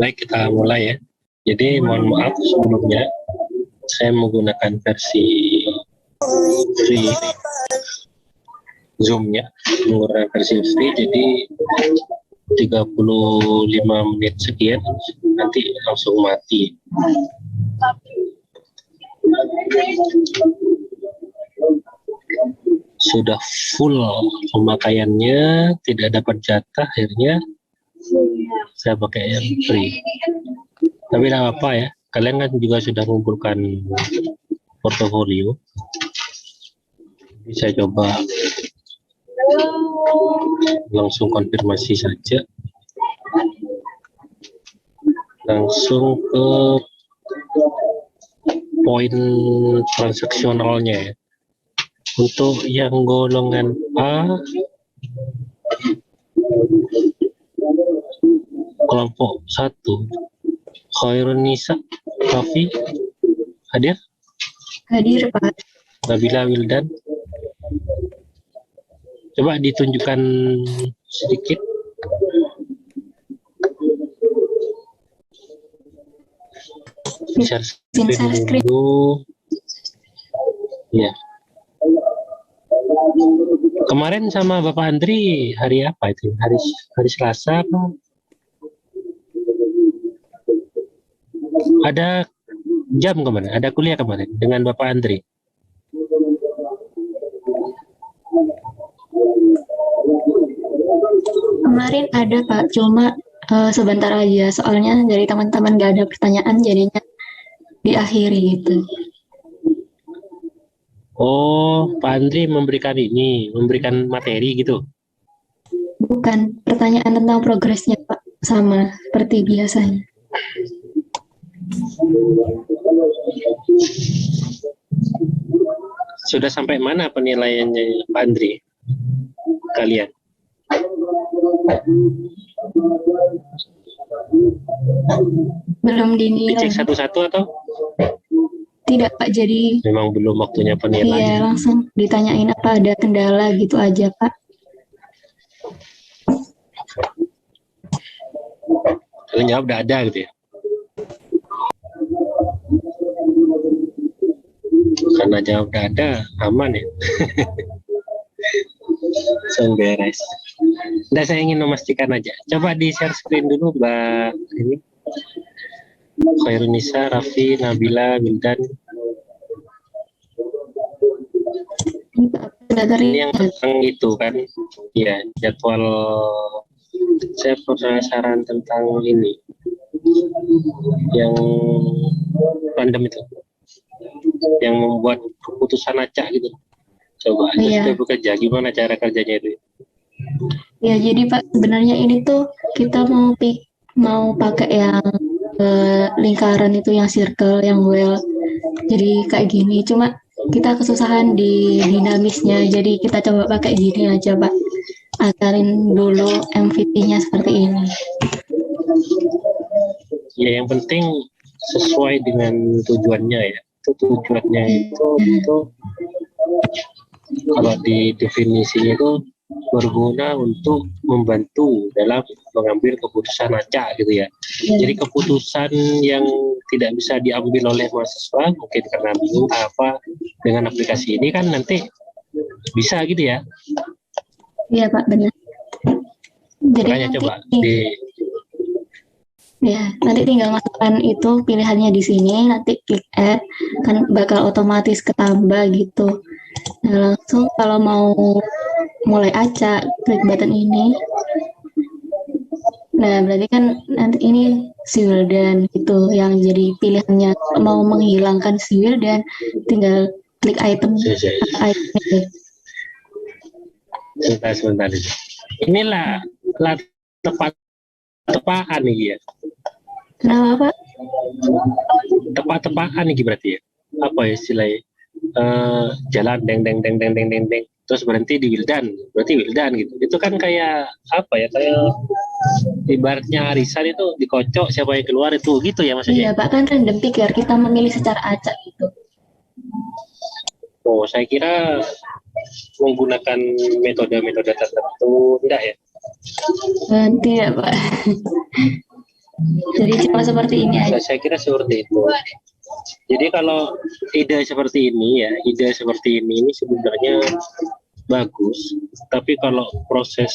Baik, kita mulai ya. Jadi mohon maaf sebelumnya, saya menggunakan versi free Zoom-nya, menggunakan versi free, jadi 35 menit sekian, nanti langsung mati. Sudah full pemakaiannya, tidak dapat jatah, akhirnya saya pakai yang free. Tapi tidak apa ya, kalian kan juga sudah mengumpulkan portofolio. Jadi saya coba langsung konfirmasi saja, langsung ke poin transaksionalnya ya. Untuk yang golongan A, kelompok 1, Khairunisa Rafi hadir? Hadir, Pak. Nabila Wildan, coba ditunjukkan sedikit. Share screen dulu. Ya. Kemarin sama Bapak Andri hari apa itu? Hari Selasa apa? Ada jam kemarin, ada kuliah kemarin dengan Bapak Andri. Kemarin ada, Pak, cuma sebentar aja, soalnya dari teman-teman gak ada pertanyaan, jadinya diakhiri gitu. Oh, Pak Andri memberikan materi gitu? Bukan, pertanyaan tentang progresnya, Pak, sama seperti biasanya. Sudah sampai mana penilaiannya Pak Andri? Kalian? Belum dinilai. Dicek satu-satu atau? Tidak, Pak, jadi memang belum waktunya penilaian. Iya, langsung ditanyain apa ada kendala gitu aja, Pak. Kalian jawab udah ada gitu ya? Karena jawab udah ada, aman ya? Langsung beres. Nah, saya ingin memastikan aja. Coba di share screen dulu, Mbak. Ini Khairunisa, Raffi, Nabila, Wildan. Ini yang tentang itu kan, ya jadwal. Saya penasaran tentang ini, yang random itu, yang membuat keputusan acak gitu. Coba aja supaya bekerja, gimana cara kerjanya itu? Ya, jadi Pak, sebenarnya ini tuh kita mau pakai yang lingkaran itu, yang circle, yang well. Jadi kayak gini, cuma kita kesusahan di dinamisnya, jadi kita coba pakai gini aja, Pak. Akalin dulu MVP-nya seperti ini. Ya, yang penting sesuai dengan tujuannya ya. Itu tujuannya itu kalau di definisinya itu berguna untuk membantu dalam mengambil keputusan acak gitu ya. Jadi keputusan yang tidak bisa diambil oleh mahasiswa mungkin karena bingung apa dengan aplikasi ini kan nanti bisa gitu ya. Iya, Pak, benar. Jadi makanya nanti, coba nanti tinggal masukkan itu pilihannya di sini, nanti klik add, kan bakal otomatis ketambah gitu. Nah, langsung kalau mau mulai acak, klik button ini. Nah, berarti kan nanti ini si Wildan itu yang jadi pilihannya. Mau menghilangkan si Wildan, tinggal klik item. Sebentar. Inilah tepat-tepaan nih ya. Kenapa, Pak? Tepat-tepaan nih berarti ya. Apa ya istilahnya? Jalan deng terus berhenti di Wildan, berarti Wildan gitu. Itu kan kayak apa ya, kayak ibaratnya arisan itu dikocok siapa yang keluar itu gitu ya maksudnya. Iya, Pak, kan random picker, kita memilih secara acak gitu. Oh, saya kira menggunakan metode-metode tertentu, enggak ya? Tidak, Pak. Jadi cuma seperti ini aja. Saya kira seperti itu. Jadi kalau ide seperti ini sebenarnya bagus. Tapi kalau proses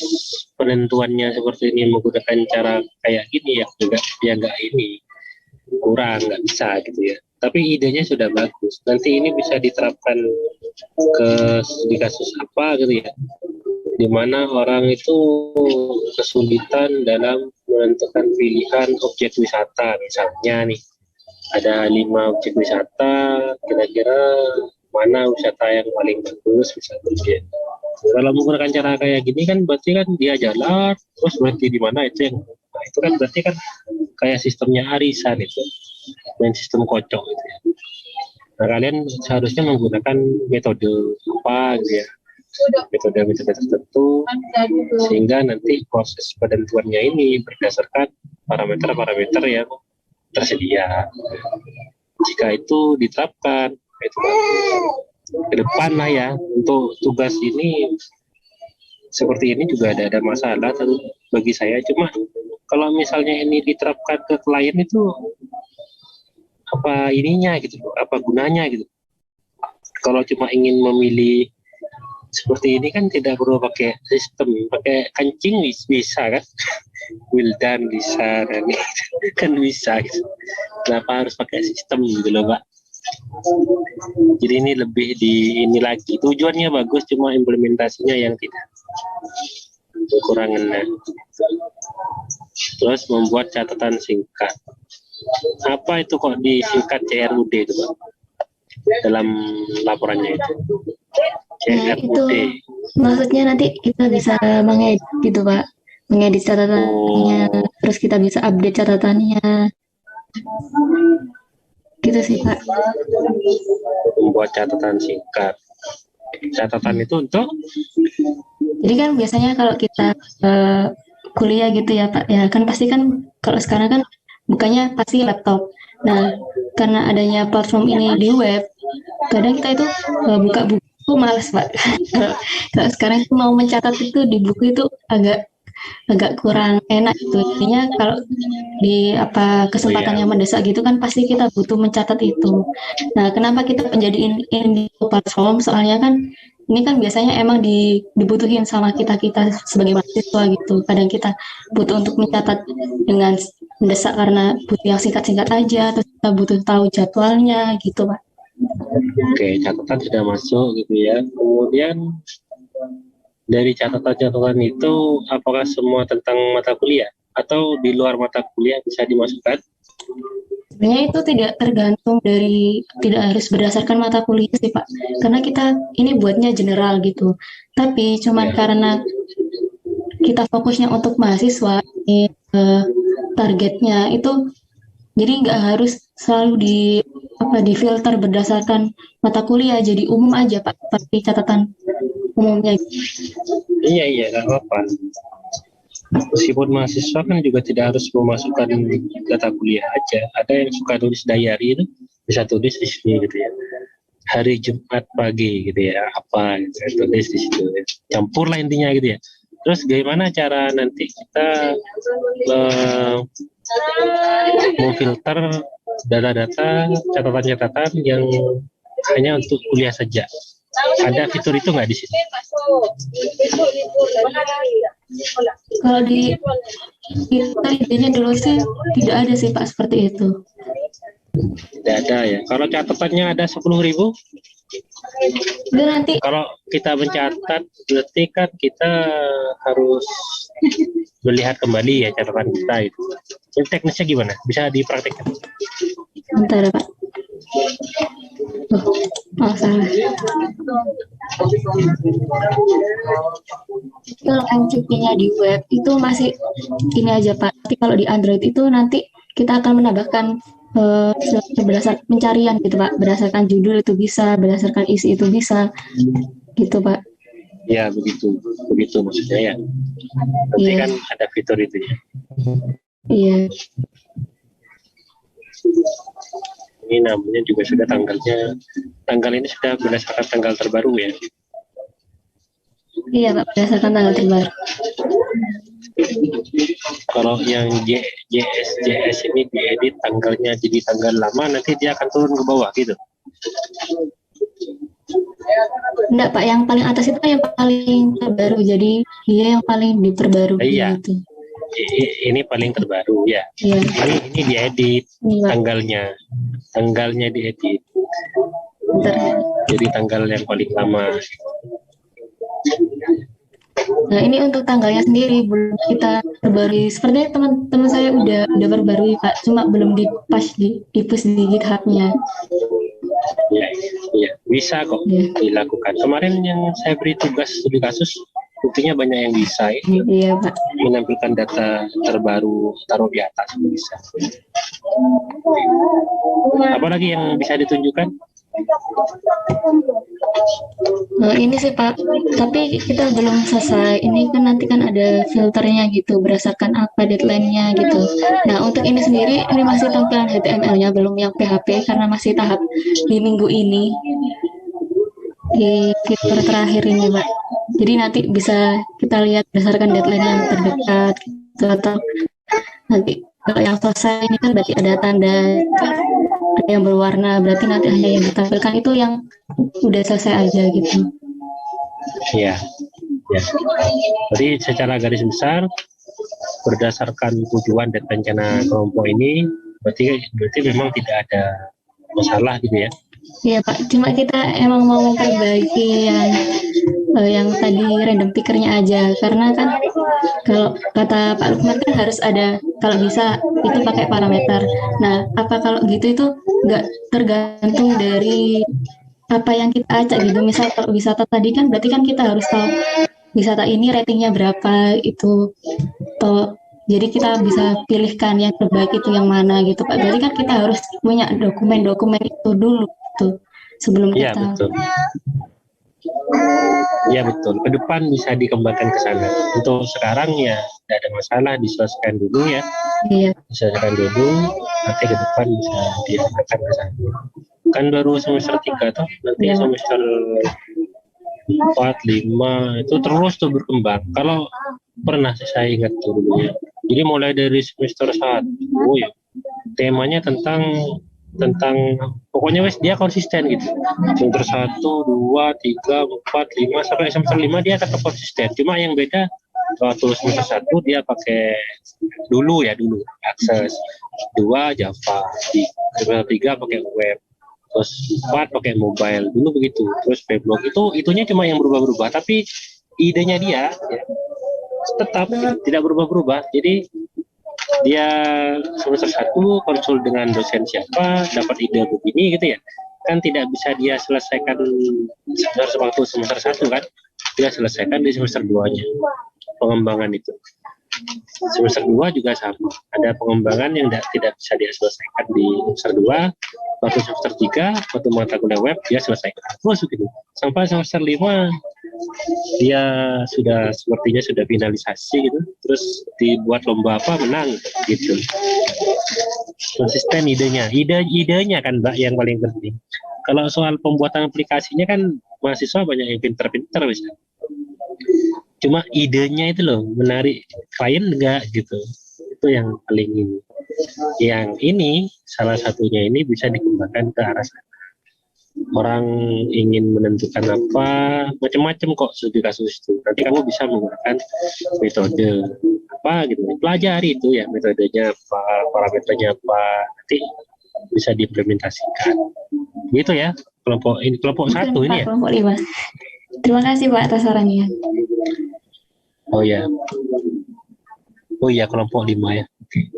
penentuannya seperti ini menggunakan cara kayak gini ya nggak ini kurang, nggak bisa gitu ya. Tapi idenya sudah bagus. Nanti ini bisa diterapkan di kasus apa gitu ya, di mana orang itu kesulitan dalam menentukan pilihan objek wisata. Misalnya nih, ada 5 objek wisata, kira-kira mana wisata yang paling bagus misalnya. Kalau menggunakan cara kayak gini kan berarti kan dia jalan terus berhenti di mana itu yang, nah itu kan berarti kan kayak sistemnya arisan itu, main sistem kocok gitu ya. Nah kalian seharusnya menggunakan metode apa gitu ya, metode-metode tertentu sehingga nanti proses penentuannya ini berdasarkan parameter-parameter yang tersedia. Jika itu diterapkan itu ke depan lah ya, untuk tugas ini seperti ini juga ada masalah bagi saya. Cuma kalau misalnya ini diterapkan ke klien itu apa ininya gitu, apa gunanya gitu. Kalau cuma ingin memilih seperti ini kan tidak perlu pakai sistem, pakai kancing bisa kan, Wildan bisa kan bisa gitu. Kenapa harus pakai sistem gitu loh Pak? Jadi ini lebih di ini lagi, tujuannya bagus cuma implementasinya yang tidak, kekurangannya. Terus membuat catatan singkat. Apa itu kok disingkat CRUD itu Pak? Dalam laporannya itu. Nah, itu maksudnya nanti kita bisa mengedit gitu Pak, mengedit catatannya, terus kita bisa update catatannya, gitu sih Pak. Membuat catatan singkat. Catatan itu untuk? Jadi kan biasanya kalau kita kuliah gitu ya Pak, ya kan pasti kan kalau sekarang kan bukanya pasti laptop. Nah, karena adanya platform ini di web, kadang kita itu buka buku males Pak. Kalau sekarang itu mau mencatat itu di buku itu agak kurang enak gitu. Intinya kalau di kesempatan yang mendesak gitu kan pasti kita butuh mencatat itu. Nah, kenapa kita menjadiin ini platform? Soalnya kan ini kan biasanya emang dibutuhin sama kita sebagai mahasiswa gitu. Kadang kita butuh untuk mencatat dengan mendesak karena butuh yang singkat-singkat aja, terus kita butuh tahu jadwalnya gitu Pak. Oke, catatan sudah masuk gitu ya. Kemudian dari catatan-catatan itu apakah semua tentang mata kuliah atau di luar mata kuliah bisa dimasukkan? Sebenarnya itu tidak tergantung tidak harus berdasarkan mata kuliah sih Pak, karena kita ini buatnya general gitu. Tapi cuman karena kita fokusnya untuk mahasiswa, targetnya itu jadi nggak harus selalu difilter berdasarkan mata kuliah, jadi umum aja Pak, tapi catatan umumnya. Iya, nggak apa-apa. Meskipun mahasiswa kan juga tidak harus memasukkan data kuliah aja. Ada yang suka tulis diary itu bisa tulis di sini gitu ya. Hari Jumat pagi gitu ya, apa gitu, tulis di situ. Campur lah intinya gitu ya. Terus bagaimana cara nanti kita memfilter data-data, catatan-catatan yang hanya untuk kuliah saja? Ada fitur itu nggak di sini? Kalau di kita idenya dulu sih tidak ada sih Pak seperti itu. Tidak ada ya. Kalau catatannya ada 10.000? Itu nanti kalau kita mencatat berarti kan kita harus melihat kembali ya catatan kita itu. Ini teknisnya gimana? Bisa dipraktikkan? bentar ya Pak. Salah. Kalau MCP-nya di web itu masih ini aja Pak. Tapi kalau di Android itu nanti kita akan menambahkan berdasarkan pencarian gitu Pak. Berdasarkan judul itu bisa, berdasarkan isi itu bisa, gitu Pak. Ya begitu maksudnya ya. Nanti kan ada fitur itu ya. Iya. Ini namanya juga sudah tanggal ini sudah berdasarkan tanggal terbaru ya. Iya Pak, berdasarkan tanggal terbaru. Kalau yang JS ini diedit tanggalnya jadi tanggal lama, nanti dia akan turun ke bawah gitu. Enggak Pak, yang paling atas itu yang paling terbaru, jadi dia yang paling diperbarui Iya. gitu. Ini paling terbaru ya. Iya. Ini diedit Iya. tanggalnya diedit. Bentar. Jadi tanggal yang paling lama. Nah ini untuk tanggalnya sendiri belum kita perbarui. Sepertinya teman-teman saya udah perbarui Pak, cuma belum di push di GitHub-nya. Ya, bisa kok dilakukan. Kemarin yang saya beri tugas studi kasus, buktinya banyak yang bisa ya. Iya Pak. Menampilkan data terbaru, taruh di atas bisa. Apalagi yang bisa ditunjukkan? Nah, ini sih Pak, tapi kita belum selesai. Ini kan nanti kan ada filternya gitu, berdasarkan apa deadline-nya gitu. Nah, untuk ini sendiri, ini masih tampilan HTML-nya, belum yang PHP, karena masih tahap di minggu ini, di fitur terakhir ini Pak. Jadi nanti bisa kita lihat berdasarkan deadline yang terdekat, gitu, atau nanti kalau yang selesai ini kan berarti ada tanda ada yang berwarna, berarti nanti hanya yang ditampilkan itu yang udah selesai aja gitu. Iya. Ya. Jadi secara garis besar berdasarkan tujuan dan rencana kelompok ini berarti memang tidak ada masalah gitu ya. Iya Pak, cuma kita emang mau memperbaiki yang tadi random pickernya aja, karena kan kalau kata Pak Lukman kan harus ada, kalau bisa itu pakai parameter. Nah, apa kalau gitu itu nggak tergantung dari apa yang kita acak gitu. Misal kalau wisata tadi kan berarti kan kita harus tahu wisata ini ratingnya berapa itu. Toh, jadi kita bisa pilihkan yang terbaik itu yang mana gitu Pak. Berarti kan kita harus punya dokumen-dokumen itu dulu tuh sebelum Iya, kita. betul. Iya betul. Ke depan bisa dikembangkan ke sana. Untuk sekarang ya tidak ada masalah, diselesaikan dulu ya. Iya. Diselesaikan dulu, nanti ke depan bisa diarahkan ke sana. Kan baru semester 3 tuh, nanti Iya. semester 4, 5 itu terus tuh berkembang. Kalau pernah saya ingat tuh dulu ya. Jadi mulai dari semester 1 ya, temanya tentang pokoknya wes dia konsisten gitu. Semester 1, 2, 3, 4, 5 sampai semester 5 dia tetap konsisten. Cuma yang beda waktu semester 1 dia pakai dulu akses, 2 Java, semester 3 pakai web, terus 4 pakai mobile dulu begitu. Terus Weblog itunya cuma yang berubah-berubah, tapi idenya dia ya, tetap tidak berubah-berubah. Jadi dia semester 1 konsul dengan dosen siapa, dapat ide begini gitu ya, kan tidak bisa dia selesaikan semester 1 kan, dia selesaikan di semester 2-nya pengembangan itu. Semester 2 juga sama, ada pengembangan yang tidak bisa dia selesaikan di semester 2, waktu semester 3 waktu mata kuliah web dia selesaikan terus begitu sampai semester 5 dia sepertinya sudah finalisasi gitu, terus dibuat lomba apa menang gitu. Konsisten idenya kan Mbak yang paling penting. Kalau soal pembuatan aplikasinya kan mahasiswa banyak yang pinter-pinter bisa, cuma idenya itu loh menarik klien enggak gitu, itu yang paling ini. Yang ini salah satunya ini bisa dikembangkan ke arah sana. Orang ingin menentukan apa, macam-macam kok studi kasus itu. Nanti kamu bisa menggunakan metode apa gitu, pelajari itu ya metodenya apa, parameternya apa, nanti bisa diimplementasikan. Gitu ya kelompok 1 ini ya. Kelompok 5. Terima kasih Pak atas sarannya. Oh ya kelompok 5 ya. Oke.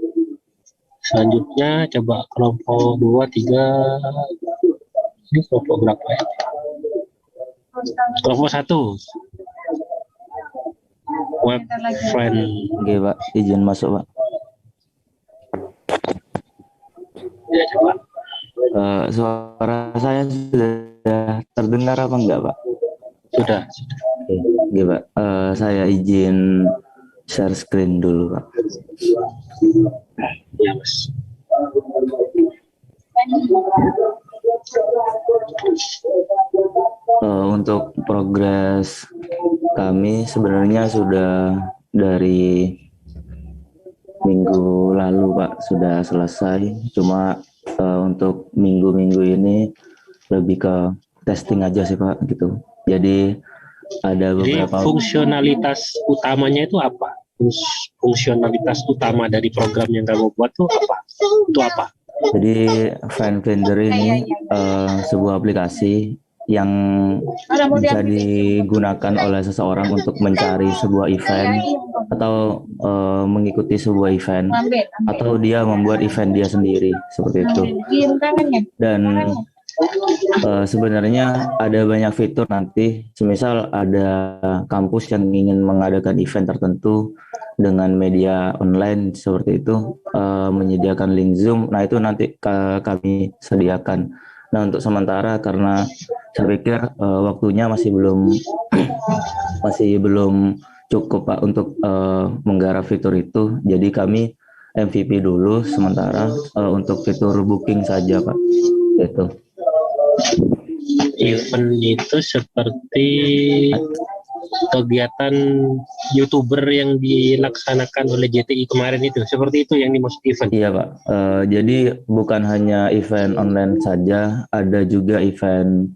Selanjutnya coba kelompok 2, 3. Ini kelompok berapa ya? Kelompok 1. Web friend. Oke Pak, izin masuk Pak. Ya coba. Suara saya sudah terdengar apa enggak Pak? Sudah. Oke Pak, saya izin share screen dulu Pak. Ya Mas. Untuk progres kami sebenarnya sudah dari minggu lalu Pak sudah selesai. Cuma untuk minggu-minggu ini lebih ke testing aja sih Pak gitu. Jadi ada Jadi beberapa. fungsionalitas utamanya itu apa? Fungsionalitas utama dari program yang kamu buat itu apa? Itu apa? Jadi Finder ini sebuah aplikasi yang bisa digunakan oleh seseorang untuk mencari sebuah event atau mengikuti sebuah event atau dia membuat event dia sendiri seperti itu. Dan sebenarnya ada banyak fitur nanti, semisal ada kampus yang ingin mengadakan event tertentu dengan media online seperti itu, menyediakan link Zoom, nah itu nanti kami sediakan. Nah untuk sementara karena saya pikir waktunya masih belum cukup Pak untuk menggarap fitur itu, jadi kami MVP dulu sementara untuk fitur booking saja Pak. Itu. Event itu seperti kegiatan YouTuber yang dilaksanakan oleh JTI kemarin itu, seperti itu yang dimaksud event. Iya Pak, jadi bukan hanya event online saja, ada juga event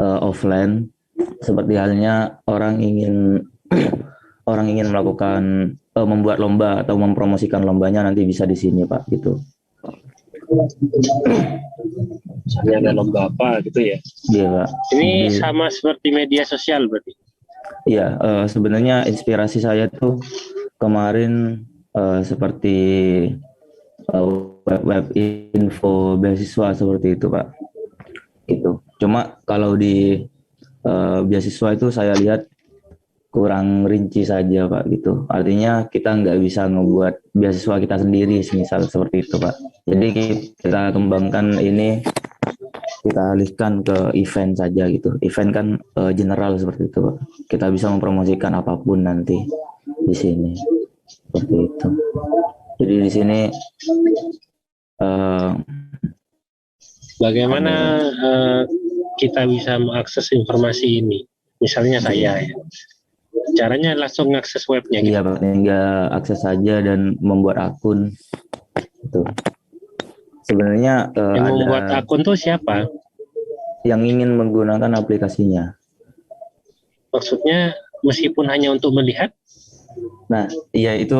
offline. Seperti halnya orang ingin melakukan membuat lomba atau mempromosikan lombanya, nanti bisa di sini Pak gitu. Misalnya ada lomba apa gitu ya. Iya Pak. Ini sama seperti media sosial berarti. Iya, sebenarnya inspirasi saya tuh kemarin seperti web info beasiswa seperti itu Pak. Gitu. Cuma kalau di beasiswa itu saya lihat kurang rinci saja Pak gitu. Artinya kita nggak bisa ngebuat beasiswa kita sendiri, misal seperti itu Pak. Jadi kita kembangkan ini, kita alihkan ke event saja gitu. Event kan general seperti itu Pak. Kita bisa mempromosikan apapun nanti di sini seperti itu. Jadi di sini bagaimana kita bisa mengakses informasi ini? Misalnya saya ya. Caranya langsung akses webnya gitu. Iya Pak, tinggal akses saja dan membuat akun itu. Sebenarnya yang membuat akun tuh siapa? Yang ingin menggunakan aplikasinya. Maksudnya meskipun hanya untuk melihat? Nah, iya itu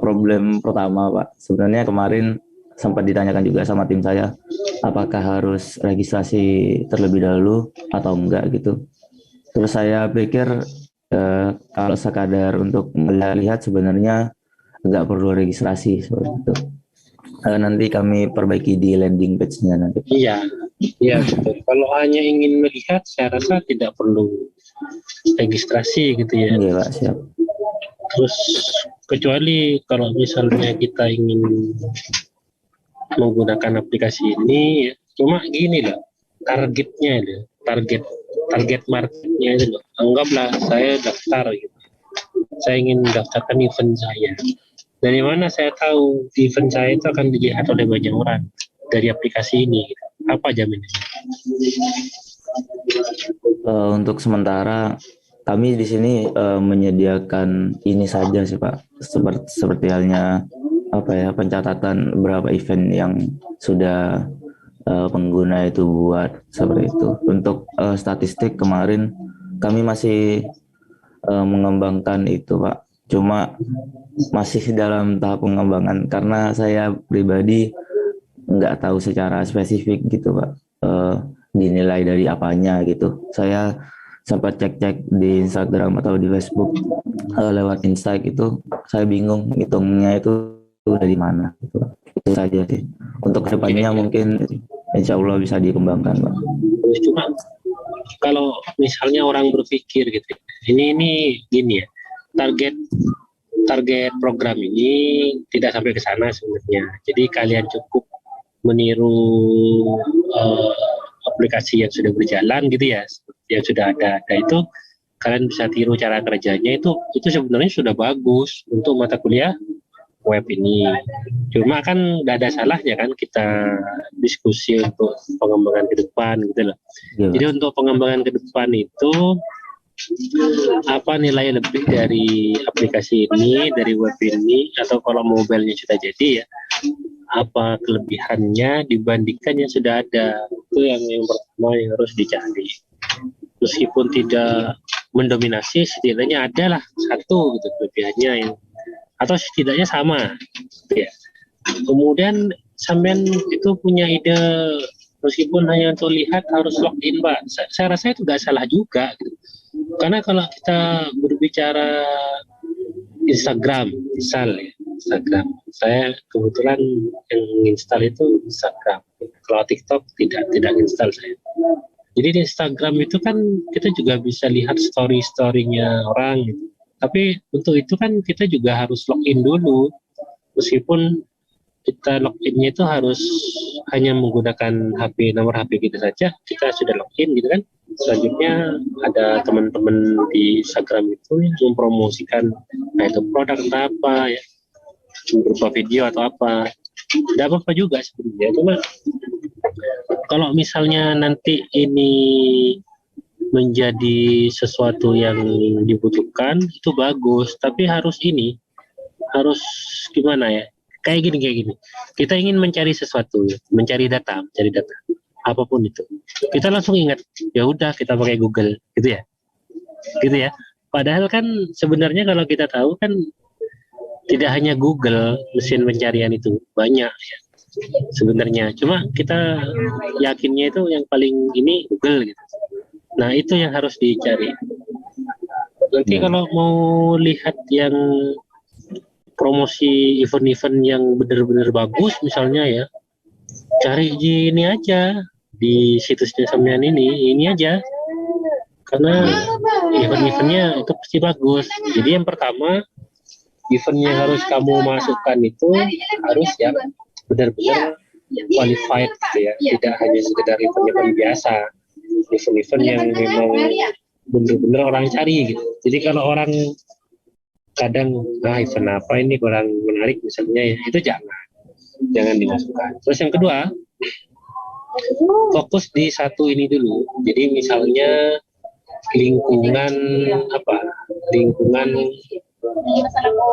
problem pertama Pak. Sebenarnya kemarin sempat ditanyakan juga sama tim saya, apakah harus registrasi terlebih dahulu atau enggak gitu. Terus saya pikir kalau sekadar untuk melihat sebenarnya nggak perlu registrasi seperti itu. Nanti kami perbaiki di landing page-nya nanti. Iya betul. Kalau hanya ingin melihat, saya rasa tidak perlu registrasi gitu ya. Iya Pak, siap. Terus kecuali kalau misalnya kita ingin menggunakan aplikasi ini, cuma gini lah, targetnya itu, target marketnya itu loh. Anggaplah saya daftar gitu. Saya ingin mendaftarkan event saya. Dari mana saya tahu event saya itu akan dilihat oleh banyak orang dari aplikasi ini? Apa jaminannya? Untuk sementara kami di sini menyediakan ini saja sih Pak. Seperti halnya pencatatan berapa event yang sudah pengguna itu buat seperti itu. Untuk statistik kemarin kami masih mengembangkan itu Pak. Cuma masih dalam tahap pengembangan karena saya pribadi nggak tahu secara spesifik gitu Pak, dinilai dari apanya gitu. Saya sempat cek-cek di Instagram atau di Facebook lewat insight itu, saya bingung hitungnya itu dari mana gitu. Itu saja sih. Untuk kedepannya mungkin insya Allah bisa dikembangkan Pak. Cuma kalau misalnya orang berpikir gitu, ini gini ya, target program ini tidak sampai ke sana sebenarnya. Jadi kalian cukup meniru aplikasi yang sudah berjalan gitu ya, yang sudah ada itu kalian bisa tiru cara kerjanya, itu sebenarnya sudah bagus untuk mata kuliah web ini. Cuma kan nggak ada salahnya kan kita diskusi untuk pengembangan ke depan gitu loh. Ya, jadi untuk pengembangan ke depan itu apa nilai lebih dari aplikasi ini, dari web ini, atau kalau mobilenya sudah jadi ya, apa kelebihannya dibandingkan yang sudah ada. Itu yang pertama yang harus dicari. Meskipun tidak mendominasi, setidaknya adalah satu gitu kelebihannya yang, atau setidaknya sama gitu ya. Kemudian sampean itu punya ide, meskipun hanya untuk lihat harus login Pak, saya rasa itu nggak salah juga gitu. Karena kalau kita berbicara Instagram misal ya, Instagram, saya kebetulan yang install itu Instagram. Kalau TikTok tidak install saya. Jadi di Instagram itu kan kita juga bisa lihat story-storynya orang gitu. Tapi untuk itu kan kita juga harus login dulu. Meskipun kita loginnya itu harus hanya menggunakan nomor HP kita saja, kita sudah login gitu kan. Selanjutnya ada teman-teman di Instagram itu yang mempromosikan itu produk atau apa ya, berupa video atau apa. Tidak apa-apa juga sebenarnya. Cuma kalau misalnya nanti ini menjadi sesuatu yang dibutuhkan, itu bagus. Tapi harus gimana ya? Kayak gini. Kita ingin mencari sesuatu, mencari data, apapun itu. Kita langsung ingat, ya udah kita pakai Google, gitu ya. Padahal kan sebenarnya kalau kita tahu kan tidak hanya Google mesin pencarian itu banyak ya sebenarnya. Cuma kita yakinnya itu yang paling ini Google gitu. Nah itu yang harus dicari. Nanti kalau mau lihat yang promosi event-event yang benar-benar bagus misalnya ya, cari di ini aja, di situsnya sampean ini aja, karena event-eventnya itu pasti bagus. Jadi yang pertama, eventnya harus kamu masukkan itu harus yang benar-benar qualified gitu ya, tidak hanya sekedar event-event biasa, event-event yang memang benar-benar orang cari gitu. Jadi kalau orang kadang event apa ini kurang menarik misalnya ya, itu jangan dimasukkan. Terus yang kedua, fokus di satu ini dulu. Jadi misalnya lingkungan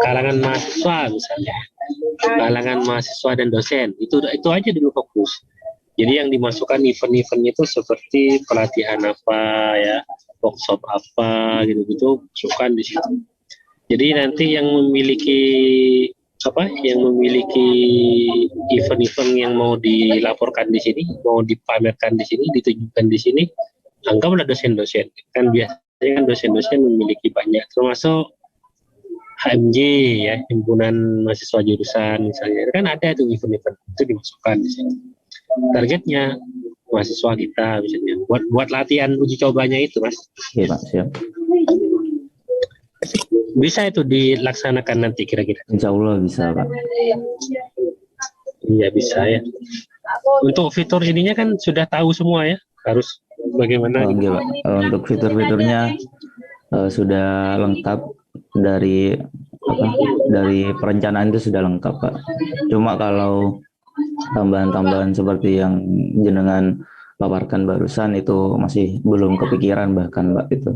kalangan mahasiswa misalnya, kalangan mahasiswa dan dosen, itu aja dulu fokus. Jadi yang dimasukkan event-eventnya itu seperti pelatihan apa ya, workshop apa gitu masukkan di situ. Jadi nanti yang memiliki event-event yang mau dilaporkan di sini, mau dipamerkan di sini, ditunjukkan di sini, anggaplah dosen-dosen. Kan biasanya kan dosen-dosen memiliki banyak, termasuk HMJ ya, himpunan mahasiswa jurusan misalnya. Kan ada tuh event-event itu dimasukkan di sini. Targetnya mahasiswa kita misalnya buat latihan uji cobanya itu, Mas. Iya, Pak, siap. Bisa itu dilaksanakan nanti kira-kira? Insya Allah bisa, Pak. Iya bisa ya. Untuk fitur ininya kan sudah tahu semua ya, harus bagaimana? Oke, Pak. Untuk fitur-fiturnya sudah lengkap dari perencanaan itu sudah lengkap, Pak. Cuma kalau tambahan-tambahan seperti yang jenengan paparkan barusan itu masih belum kepikiran bahkan, Pak, itu.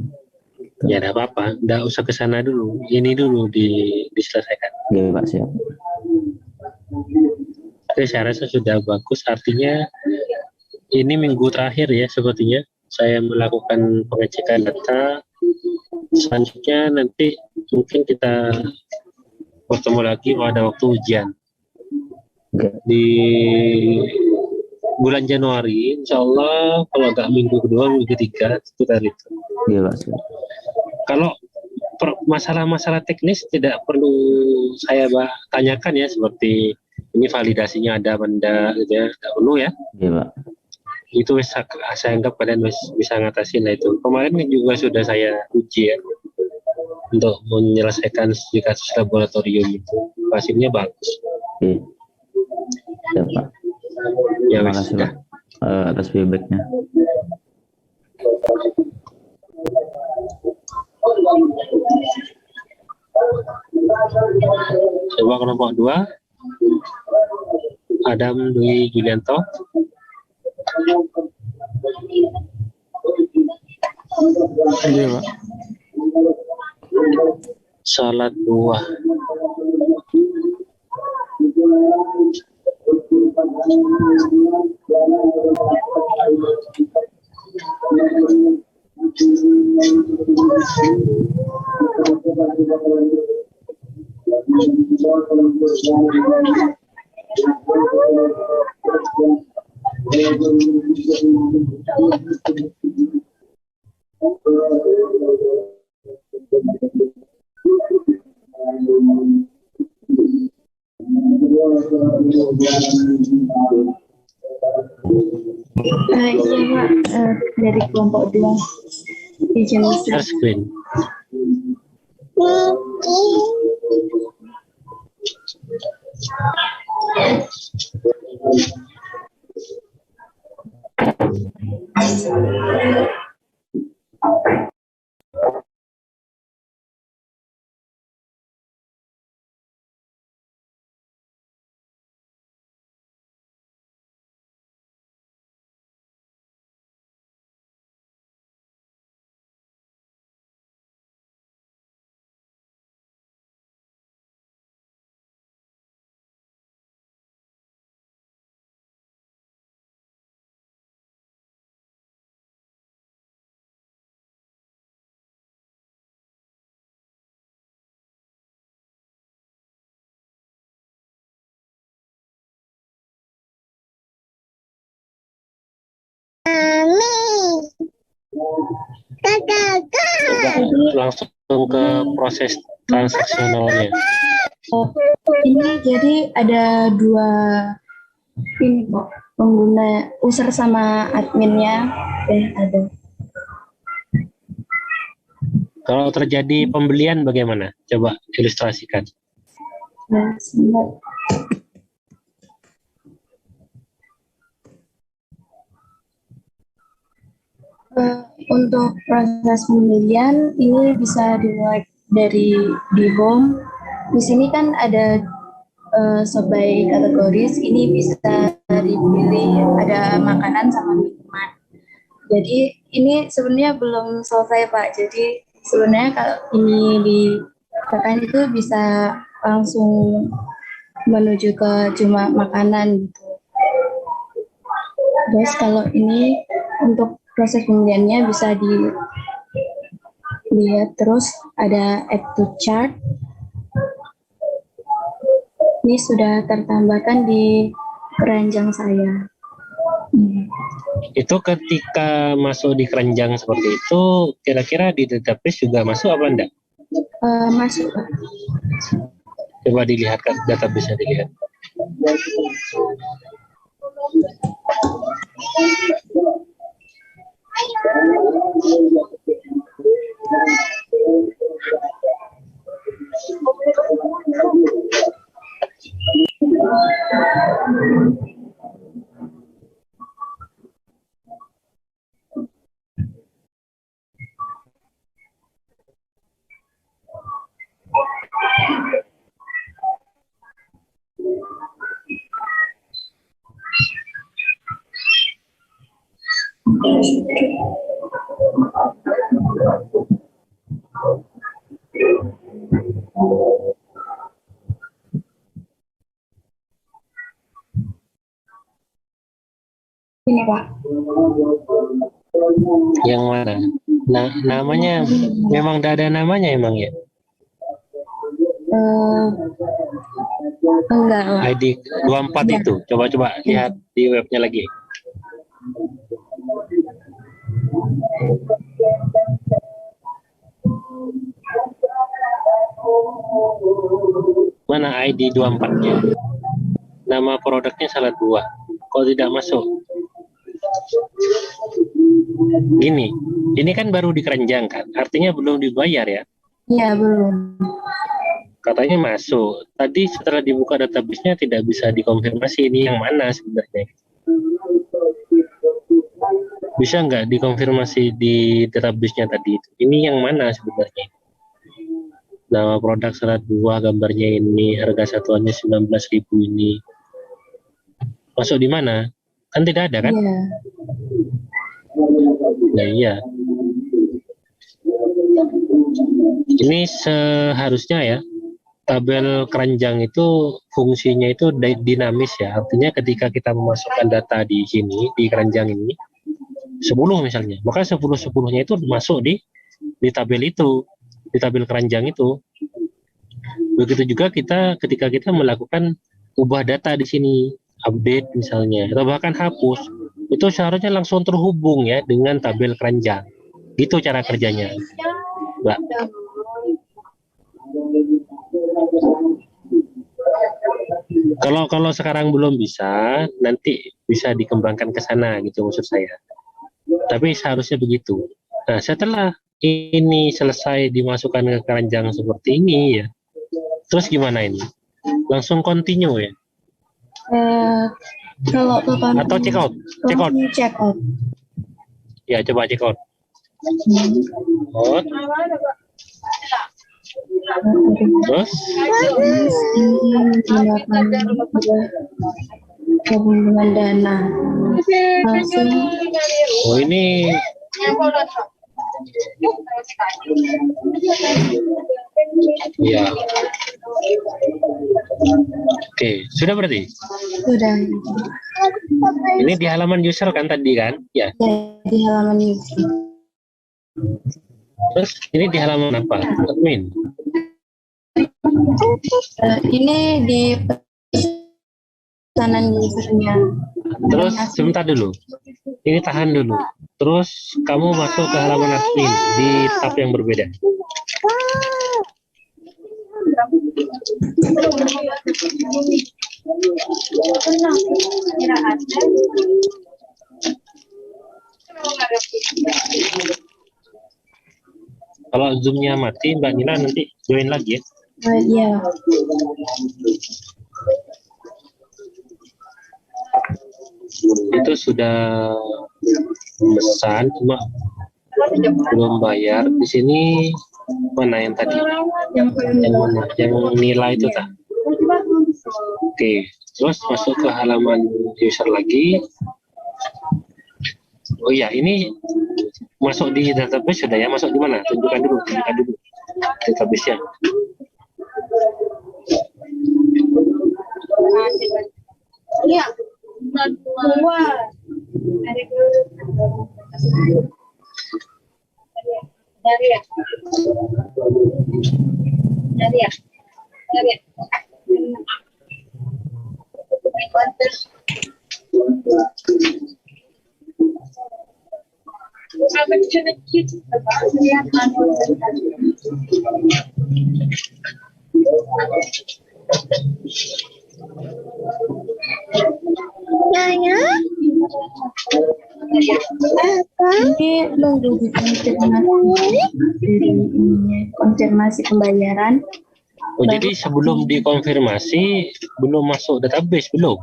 Ya tidak apa-apa, tidak usah ke sana dulu. Ini dulu diselesaikan. Oke, Pak, siap. Oke, saya rasa sudah bagus. Artinya ini minggu terakhir ya sepertinya saya melakukan pengecekan data. Selanjutnya nanti mungkin kita bertemu lagi pada waktu ujian. Di bulan Januari, insya Allah kalau nggak minggu kedua, minggu ketiga, sekitar itu. Iya, Pak, siap. Kalau masalah-masalah teknis tidak perlu saya tanyakan ya, seperti ini validasinya ada benda gitu ya, tidak perlu ya. Iya, Pak. Itu saya anggap kalian bisa ngatasin lah itu. Kemarin juga sudah saya uji ya untuk menyelesaikan studi kasus laboratorium itu, hasilnya bagus. Iya, siap, Pak. Ya, terima kasih, Pak, atas feedbacknya. Coba kelompok 2, Adam Dwi Julianto. Iya, Pak. Salat buah. Iya Pak, dari kelompok 2 dijelaskan. Share screen. Langsung ke proses transaksionalnya. Ini jadi ada 2 ini kok, pengguna user sama adminnya. Ada. Kalau terjadi pembelian bagaimana? Coba ilustrasikan. Nah, sebentar. Untuk proses pembelian ini bisa dimulai dari di home. Di sini kan ada sebagai kategoris, ini bisa dipilih ada makanan sama minuman. Jadi ini sebenarnya belum selesai Pak. Jadi sebenarnya kalau ini ditekan itu bisa langsung menuju ke cuma makanan gitu. Terus kalau ini untuk proses pembeliannya bisa dilihat, terus ada add to chart. Ini sudah tertambahkan di keranjang saya. Itu ketika masuk di keranjang seperti itu, kira-kira di database juga masuk apa enggak? Masuk Pak. Coba dilihat kan database-nya dilihat. Ini Pak. Yang mana? Nah, namanya memang tidak ada namanya emang ya? Enggak Pak. ID 24 Ya. itu. Coba lihat di webnya lagi. Mana ID 24-nya? Nama produknya salad buah. Kok tidak masuk? Gini, ini kan baru di keranjang kan? Artinya belum dibayar ya? Iya, belum. Katanya masuk. Tadi setelah dibuka database-nya tidak bisa dikonfirmasi ini yang mana sebenarnya. Bisa nggak dikonfirmasi di database-nya tadi? Ini yang mana sebenarnya? Nama produk salad buah, gambarnya ini, harga satuannya 19.000 ini. Masuk di mana? Kan tidak ada kan? Iya. Nah, iya. Ini seharusnya ya, tabel keranjang itu fungsinya itu dinamis ya. Artinya ketika kita memasukkan data di sini, di keranjang ini, 10 misalnya, maka 10-10-nya itu masuk di tabel itu, di tabel keranjang itu. Begitu juga ketika kita melakukan ubah data di sini, update misalnya, atau bahkan hapus, itu seharusnya langsung terhubung ya dengan tabel keranjang. Gitu cara kerjanya, Mbak. Kalau sekarang belum bisa, nanti bisa dikembangkan ke sana gitu maksud saya. Tapi seharusnya begitu. Nah, setelah ini selesai dimasukkan ke keranjang seperti ini ya, terus gimana ini? Langsung continue ya? Kalau Bapak Atau check out? Check out. check out. Ya, coba check out. Out. Terus? Gabung dengan dana. Langsung Oh, ini ya. Oke, sudah berarti? sudah Ini di halaman user kan tadi kan? Ya. di halaman ini. Terus ini di halaman apa? Admin. Ini di pesanan usernya. Terus sebentar dulu. Ini tahan dulu. Terus kamu masuk ke halaman admin di tab yang berbeda. Kalau zoomnya mati, Mbak Nila nanti join lagi ya. Iya. Itu sudah pesan, cuma belum bayar. Di sini mana yang tadi? Yang mana? Yang nilai itu tak? Oke, terus masuk ke halaman user lagi. Oh iya, ini masuk di database sudah ya? Masuk di mana? Tunjukkan dulu database-nya. Iya. Dua. Dari ya. Ini nunggu konfirmasi pembayaran. Oh, jadi sebelum dikonfirmasi belum masuk database belum?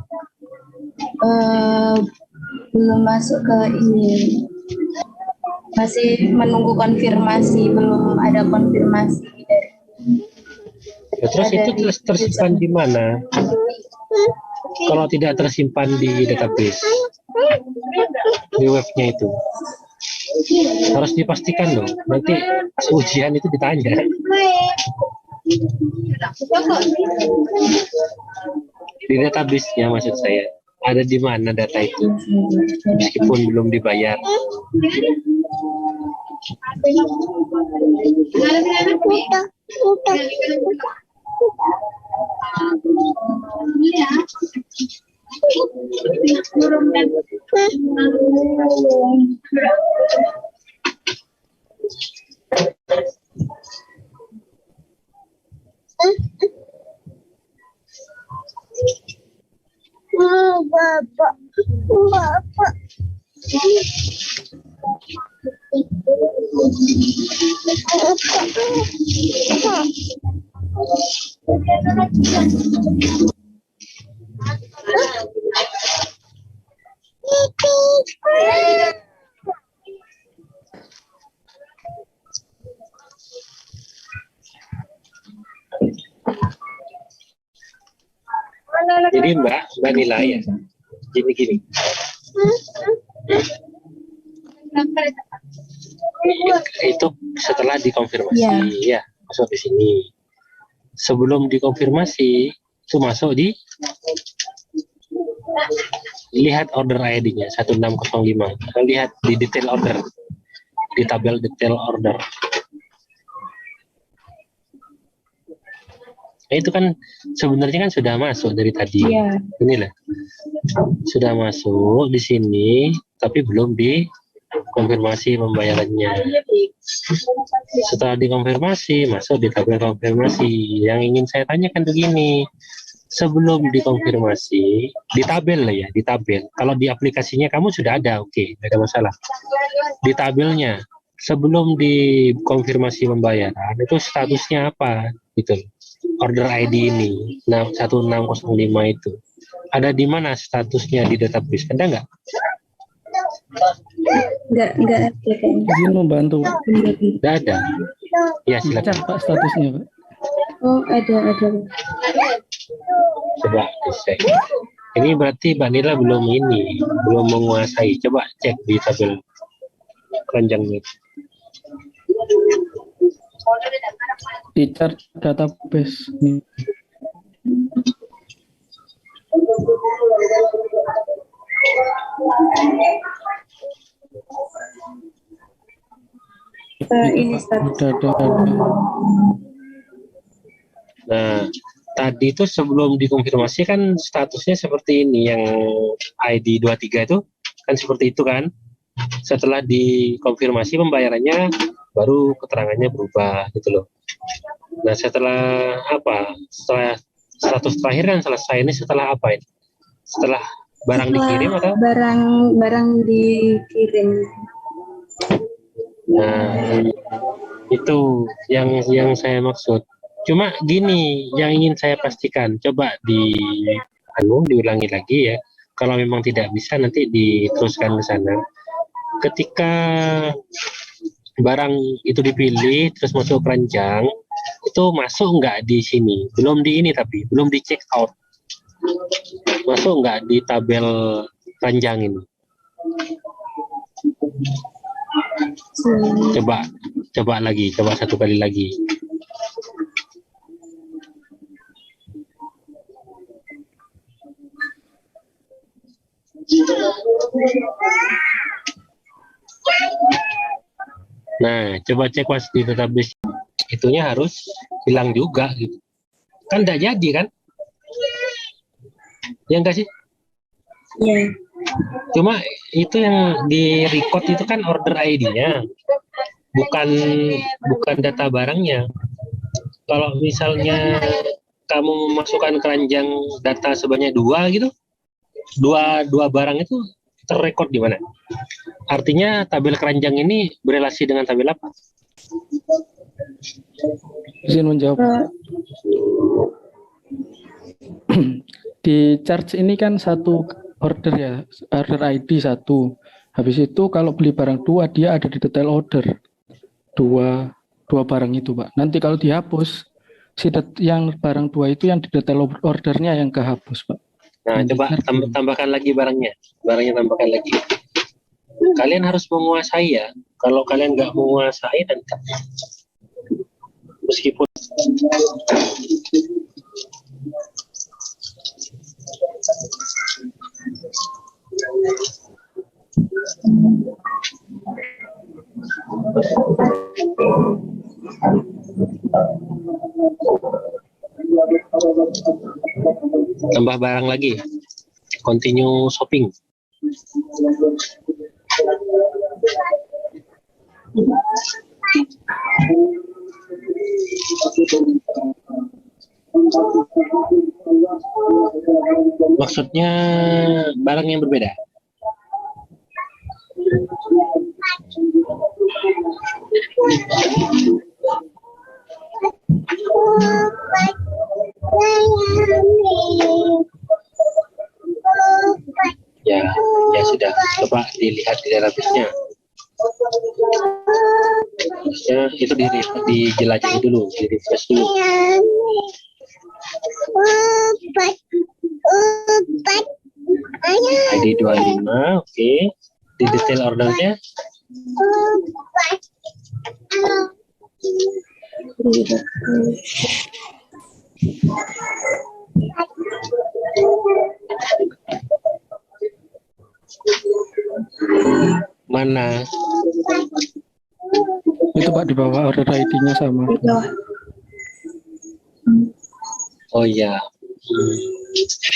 Belum masuk ke ini, masih menunggu konfirmasi, belum ada konfirmasi dari. Ya, terus itu tersimpan di mana? Kalau tidak tersimpan di database, di webnya itu, harus dipastikan dong. Nanti pas ujian itu ditanya. Di database-nya maksud saya, ada di mana data itu, meskipun belum dibayar. Jadi Mbak Nila ya, gini. Itu setelah dikonfirmasi, ya masuk di sini. Sebelum dikonfirmasi itu masuk di lihat order ID-nya 1605. Lihat di detail order, di tabel detail order. Itu kan sebenarnya kan sudah masuk dari tadi. Iya. Inilah sudah masuk di sini, tapi belum dikonfirmasi pembayarannya. Setelah dikonfirmasi, masuk di tabel konfirmasi. Yang ingin saya tanyakan begini, sebelum dikonfirmasi, di tabel lah ya, di tabel. Kalau di aplikasinya kamu sudah ada, oke, tidak ada masalah. Di tabelnya, sebelum dikonfirmasi pembayaran, itu statusnya apa? Gitu. Order ID ini, 1605 itu. Ada di mana statusnya di database? Ada nggak? Enggak ada kayaknya. Izin membantu. Tidak ada. Ya silakan. Cek Pak statusnya Pak. Oh, ada. Coba dicek. Ini berarti Mbak Nila belum menguasai. Coba cek di tabel keranjangnya. Di chart database nih. Ini status. Ada. Nah, tadi itu sebelum dikonfirmasi kan statusnya seperti ini, yang ID 23 itu kan seperti itu kan. Setelah dikonfirmasi pembayarannya, baru keterangannya berubah gitu loh. Nah, setelah apa? Setelah status terakhir kan selesai, ini setelah apa ini? Setelah barang dikirim atau? Barang dikirim. Nah, itu yang saya maksud. Cuma gini, yang ingin saya pastikan, coba diulangi lagi ya. Kalau memang tidak bisa, nanti diteruskan ke sana. Ketika barang itu dipilih, terus masuk keranjang, itu masuk nggak di sini? Belum di ini, tapi belum di check out. Masuk nggak di tabel keranjang ini? Coba lagi, coba satu kali lagi. Nah, coba cek pas di database, itunya harus hilang juga gitu. Kan tidak jadi kan? Ya enggak sih? Iya. Cuma itu yang di record itu kan order ID-nya, bukan data barangnya. Kalau misalnya kamu memasukkan keranjang data sebanyak 2 gitu, dua barang itu terrekod di mana? Artinya tabel keranjang ini berelasi dengan tabel apa? Izin menjawab. Di charge ini kan satu order ya, order ID satu. Habis itu kalau beli barang 2, dia ada di detail order. Dua barang itu, Pak. Nanti kalau dihapus, yang barang 2 itu yang di detail ordernya yang kehapus, Pak. Nah, coba tambahkan lagi barangnya tambahkan lagi. Kalian harus menguasai ya. Kalau kalian nggak menguasai, dan meskipun tambah barang lagi, continue shopping. Maksudnya barang yang berbeda. Ya sudah, coba dilihat di database-nya. Itu dijelajahi dulu, di refresh dulu. ID 25, oke. Di detail ordernya Mana? Itu Pak di bawah order ID-nya sama. Di bawah. Oh iya.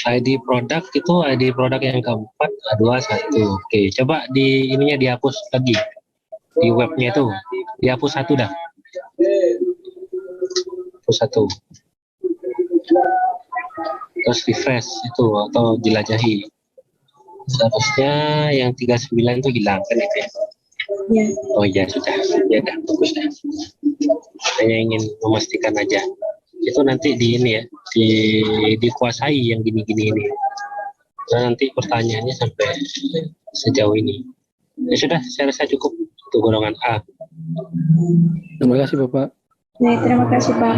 ID produk itu ID produk yang keempat A21. Oke, coba di ininya dihapus lagi. Di webnya itu dihapus satu dah. Hapus satu. Terus refresh itu atau jelajahi. Seharusnya yang 39 itu hilang kan itu ya? Ya. Oh iya sudah, ya dah bagus dah. Hanya ingin memastikan aja. Itu nanti di ini ya, dikuasai yang gini-gini ini. Nah, nanti pertanyaannya sampai sejauh ini. Ya sudah, saya rasa cukup untuk golongan A. Terima kasih Bapak. Nah, terima kasih Pak.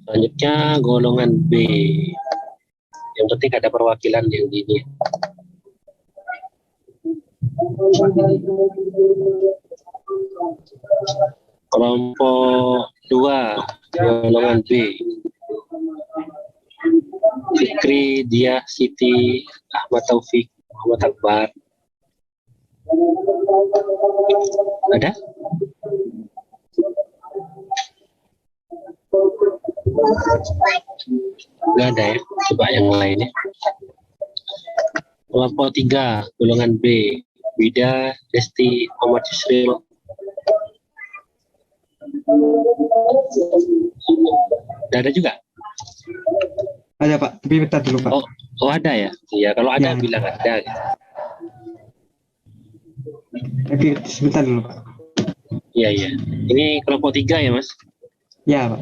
Selanjutnya golongan B. Yang penting ada perwakilan yang di ini. Kelompok 2 golongan B. Fikri, Dia, Siti, Ahmad Taufik, Muhammad Akbar. Ada? Nggak ada ya? Coba yang lainnya. Kelompok 3 golongan B. Wida, Desti, Muhammad Yusril. Nggak ada juga? Ada Pak, tapi bentar dulu Pak. Oh ada ya? Iya, kalau ada Ya. bilang ada. Tapi sebentar dulu Pak. Iya, iya. Ini kelompok 3 ya, Mas? Ya Pak.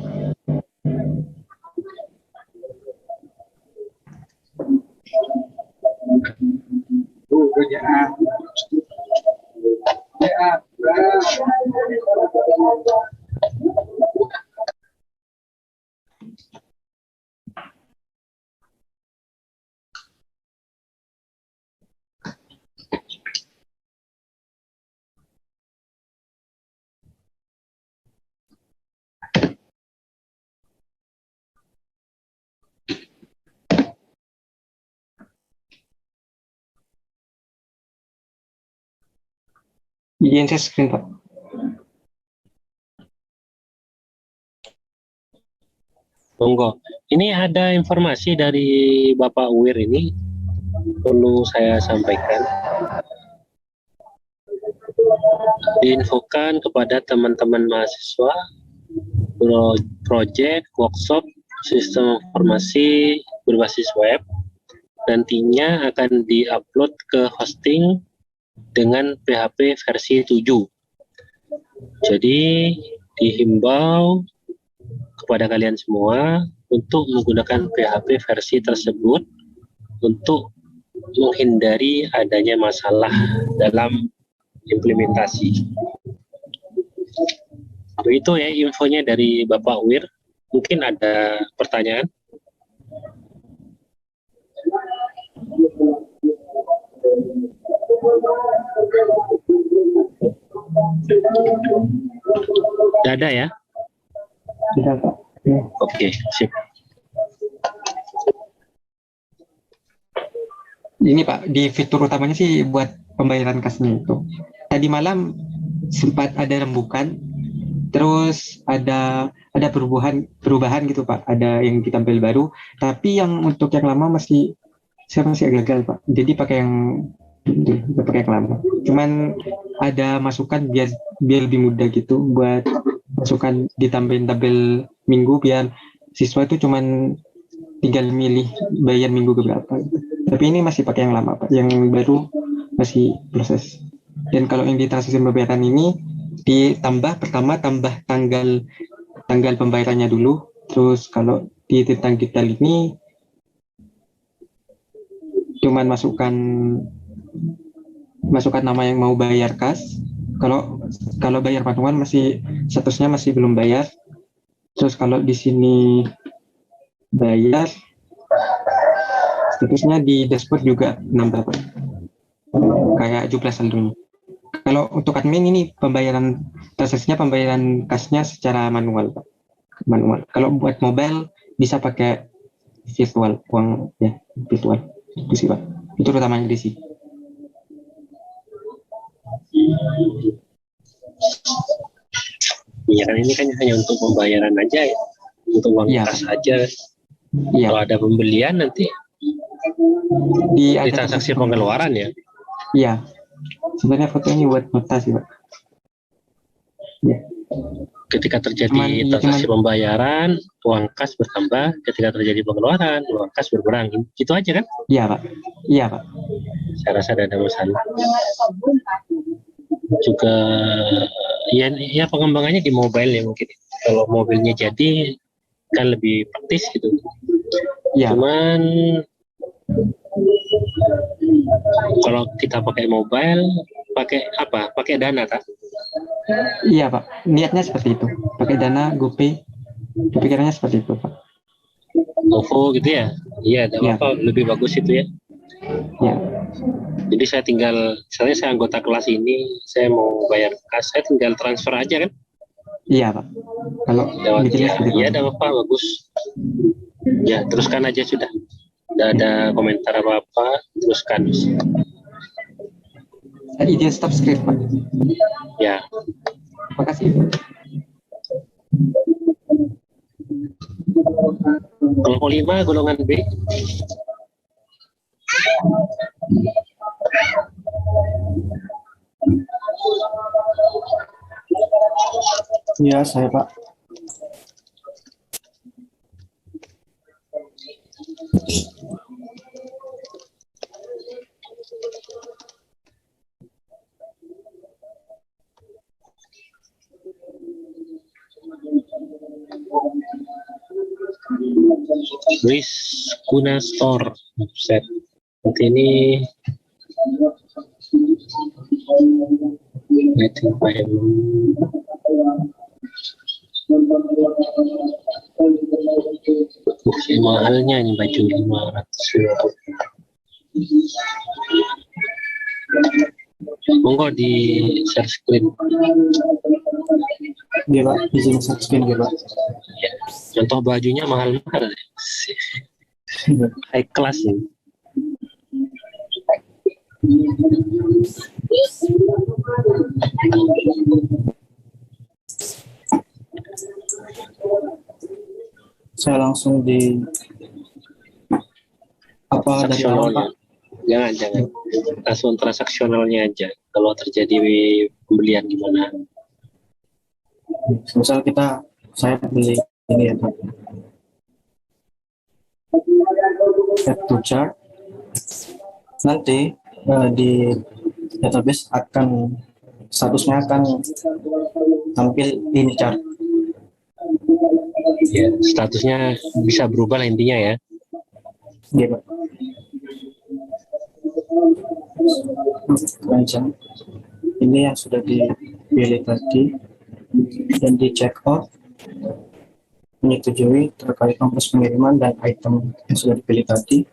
Izin saya screen Pak. Monggo. Ini ada informasi dari Bapak Uwir ini perlu saya sampaikan. Diinfokan kepada teman-teman mahasiswa proyek workshop sistem informasi berbasis web nantinya akan diupload ke hosting dengan PHP versi 7. Jadi dihimbau kepada kalian semua untuk menggunakan PHP versi tersebut untuk menghindari adanya masalah dalam implementasi. Itu ya infonya dari Bapak Wir. Mungkin ada pertanyaan? Tidak ada ya? Tidak Pak. Ya. Oke, sip. Ini Pak, di fitur utamanya sih buat pembayaran kasnya itu. Tadi malam sempat ada rembukan, terus ada perubahan gitu Pak. Ada yang ditampil baru, tapi yang untuk yang lama saya masih agak gagal Pak. Jadi pakai yang lama. Cuman ada masukan biar lebih mudah gitu buat masukan ditambahin tabel minggu biar siswa itu cuman tinggal milih bayar minggu ke berapa gitu. Tapi ini masih pakai yang lama Pak, yang baru masih proses. Dan kalau yang di transaksi pembayaran ini ditambah pertama tambah tanggal pembayarannya dulu, terus kalau di tentang detail ini cuman masukkan nama yang mau bayar kas. Kalau bayar patungan masih statusnya masih belum bayar. Terus kalau di sini bayar, statusnya di dashboard juga nambah Pak. Kayak jumlah saldonya. Kalau untuk admin ini pembayaran transaksinya, pembayaran kasnya secara manual, Pak. Manual. Kalau buat mobile bisa pakai virtual, uang ya virtual. Itu sih, Pak. Itu utamanya di sini. Iya kan ini kan hanya untuk pembayaran aja ya, untuk uang Iya, kas aja. Iya. Kalau ada pembelian nanti di Ada transaksi pengeluaran ya. Iya. Sebenarnya foto ini buat nota sih, Pak. Ya. Ketika terjadi Cuman transaksi pembayaran, uang kas bertambah. Ketika terjadi pengeluaran, uang kas berkurang. Gitu aja kan? Iya, Pak. Iya, Pak. Saya rasa tidak ada masalah. Juga ya pengembangannya di mobile ya mungkin. Kalau mobilnya jadi kan lebih praktis gitu. Iya. Cuman kalau kita pakai mobile, pakai apa? Pakai Dana tak? Iya, Pak. Niatnya seperti itu. Pakai Dana, GoPay. Kepikirannya seperti itu, Pak. OVO gitu ya? Iya, Iya. apa lebih bagus itu ya. Iya. Jadi saya tinggal, misalnya saya anggota kelas ini, saya mau bayar kas, saya tinggal transfer aja kan? Iya, Pak. Kalau Lewat mikirnya ya, seperti itu. iya ada apa bagus. Ya teruskan aja sudah. Tidak ada komentar apa-apa, teruskan. Izin stop script, Pak. Ya, Makasih. kelompok 5 golongan B. Iya, saya Pak. Luis Kuna Store. Set. Nanti ini mahalnya ini baju 550. Monggo di share screen. Iya Pak, izin share screen ya Pak. Ya. Contoh bajunya mahal-mahal. High class ini. Saya langsung di apa dari awal Pak? Jangan. Langsung transaksionalnya aja. Kalau terjadi pembelian gimana? Misal saya beli ini ya Pak. Add to chart. Nanti di database statusnya akan tampil ini chart. Ya, statusnya bisa berubah lah intinya ya. Iya Pak. Keranjang. Ini yang sudah dipilih tadi dan di check off, menyetujui terkait ongkos pengiriman dan item yang sudah dipilih tadi.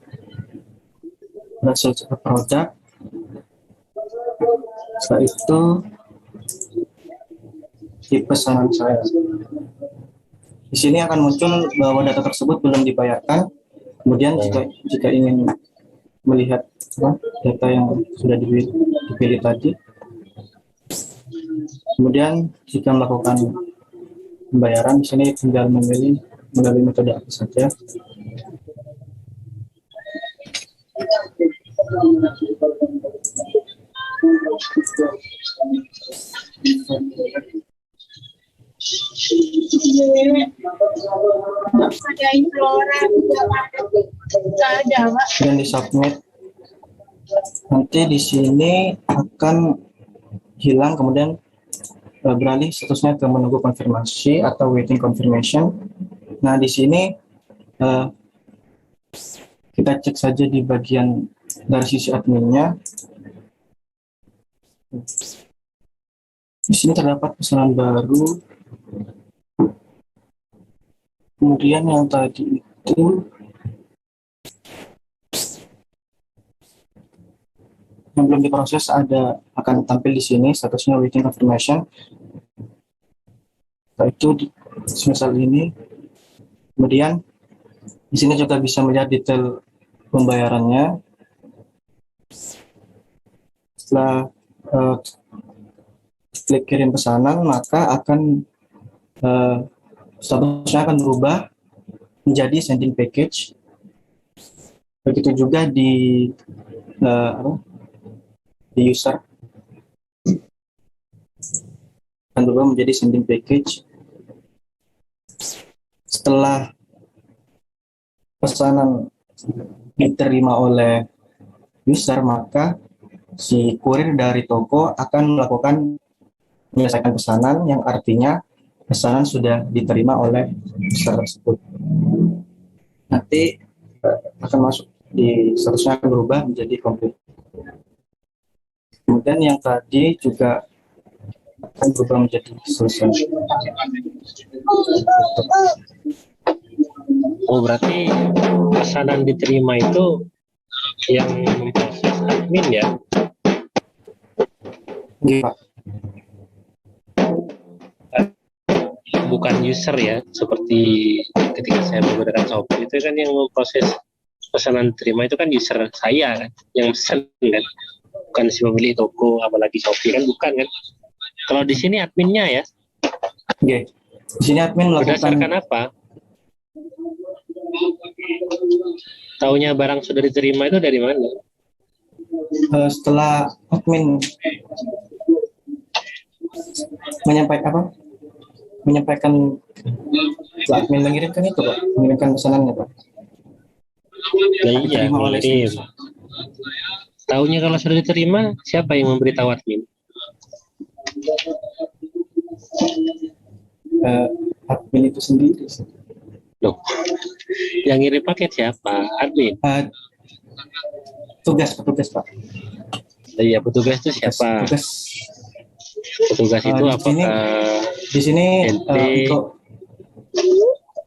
Berhasil cetak produk. Setelah itu di pesanan saya. Di sini akan muncul bahwa data tersebut belum dibayarkan. Kemudian jika ingin melihat data yang sudah dipilih tadi, kemudian jika melakukan pembayaran di sini tinggal memilih melalui metode apa saja. Dan di submit. Nanti di sini akan hilang, kemudian beralih statusnya ke menunggu konfirmasi atau waiting confirmation. Nah di sini kita cek saja di bagian dari sisi adminnya. Di sini terdapat pesanan baru. Kemudian yang tadi itu yang belum diproses akan tampil di sini statusnya waiting confirmation. Setelah itu semisal ini, kemudian di sini juga bisa melihat detail pembayarannya. Setelah klik kirim pesanan, maka akan statusnya akan berubah menjadi sending package. Begitu juga di user akan berubah menjadi sending package. Setelah pesanan diterima oleh user, maka si kurir dari toko akan melakukan menyelesaikan pesanan, yang artinya pesanan sudah diterima oleh user tersebut. Nanti akan masuk di statusnya akan berubah menjadi komplit. Kemudian yang tadi juga akan berubah menjadi selesai. Oh, berarti pesanan diterima itu yang memproses admin ya? Iya, Pak. Bukan user ya, seperti ketika saya menggunakan Shopee itu kan yang memproses pesanan terima itu kan user saya kan, yang pesan kan, bukan si pemilik toko, apalagi Shopee kan, bukan kan. Kalau di sini adminnya ya. Oke. Di sini admin melakukan Berdasarkan apa? Taunya barang sudah diterima itu dari mana? setelah admin menyampaikan setelah admin mengirimkan itu, Pak, mengirimkan pesanannya, Pak. Nah, iya, Diterima oleh si mengirim. user. Taunya kalau sudah diterima, siapa yang memberitahu admin? Admin itu sendiri. Loh, yang ngirim paket siapa? Admin. Petugas, Pak. Iya, petugas itu siapa? Petugas itu Di sini ente? untuk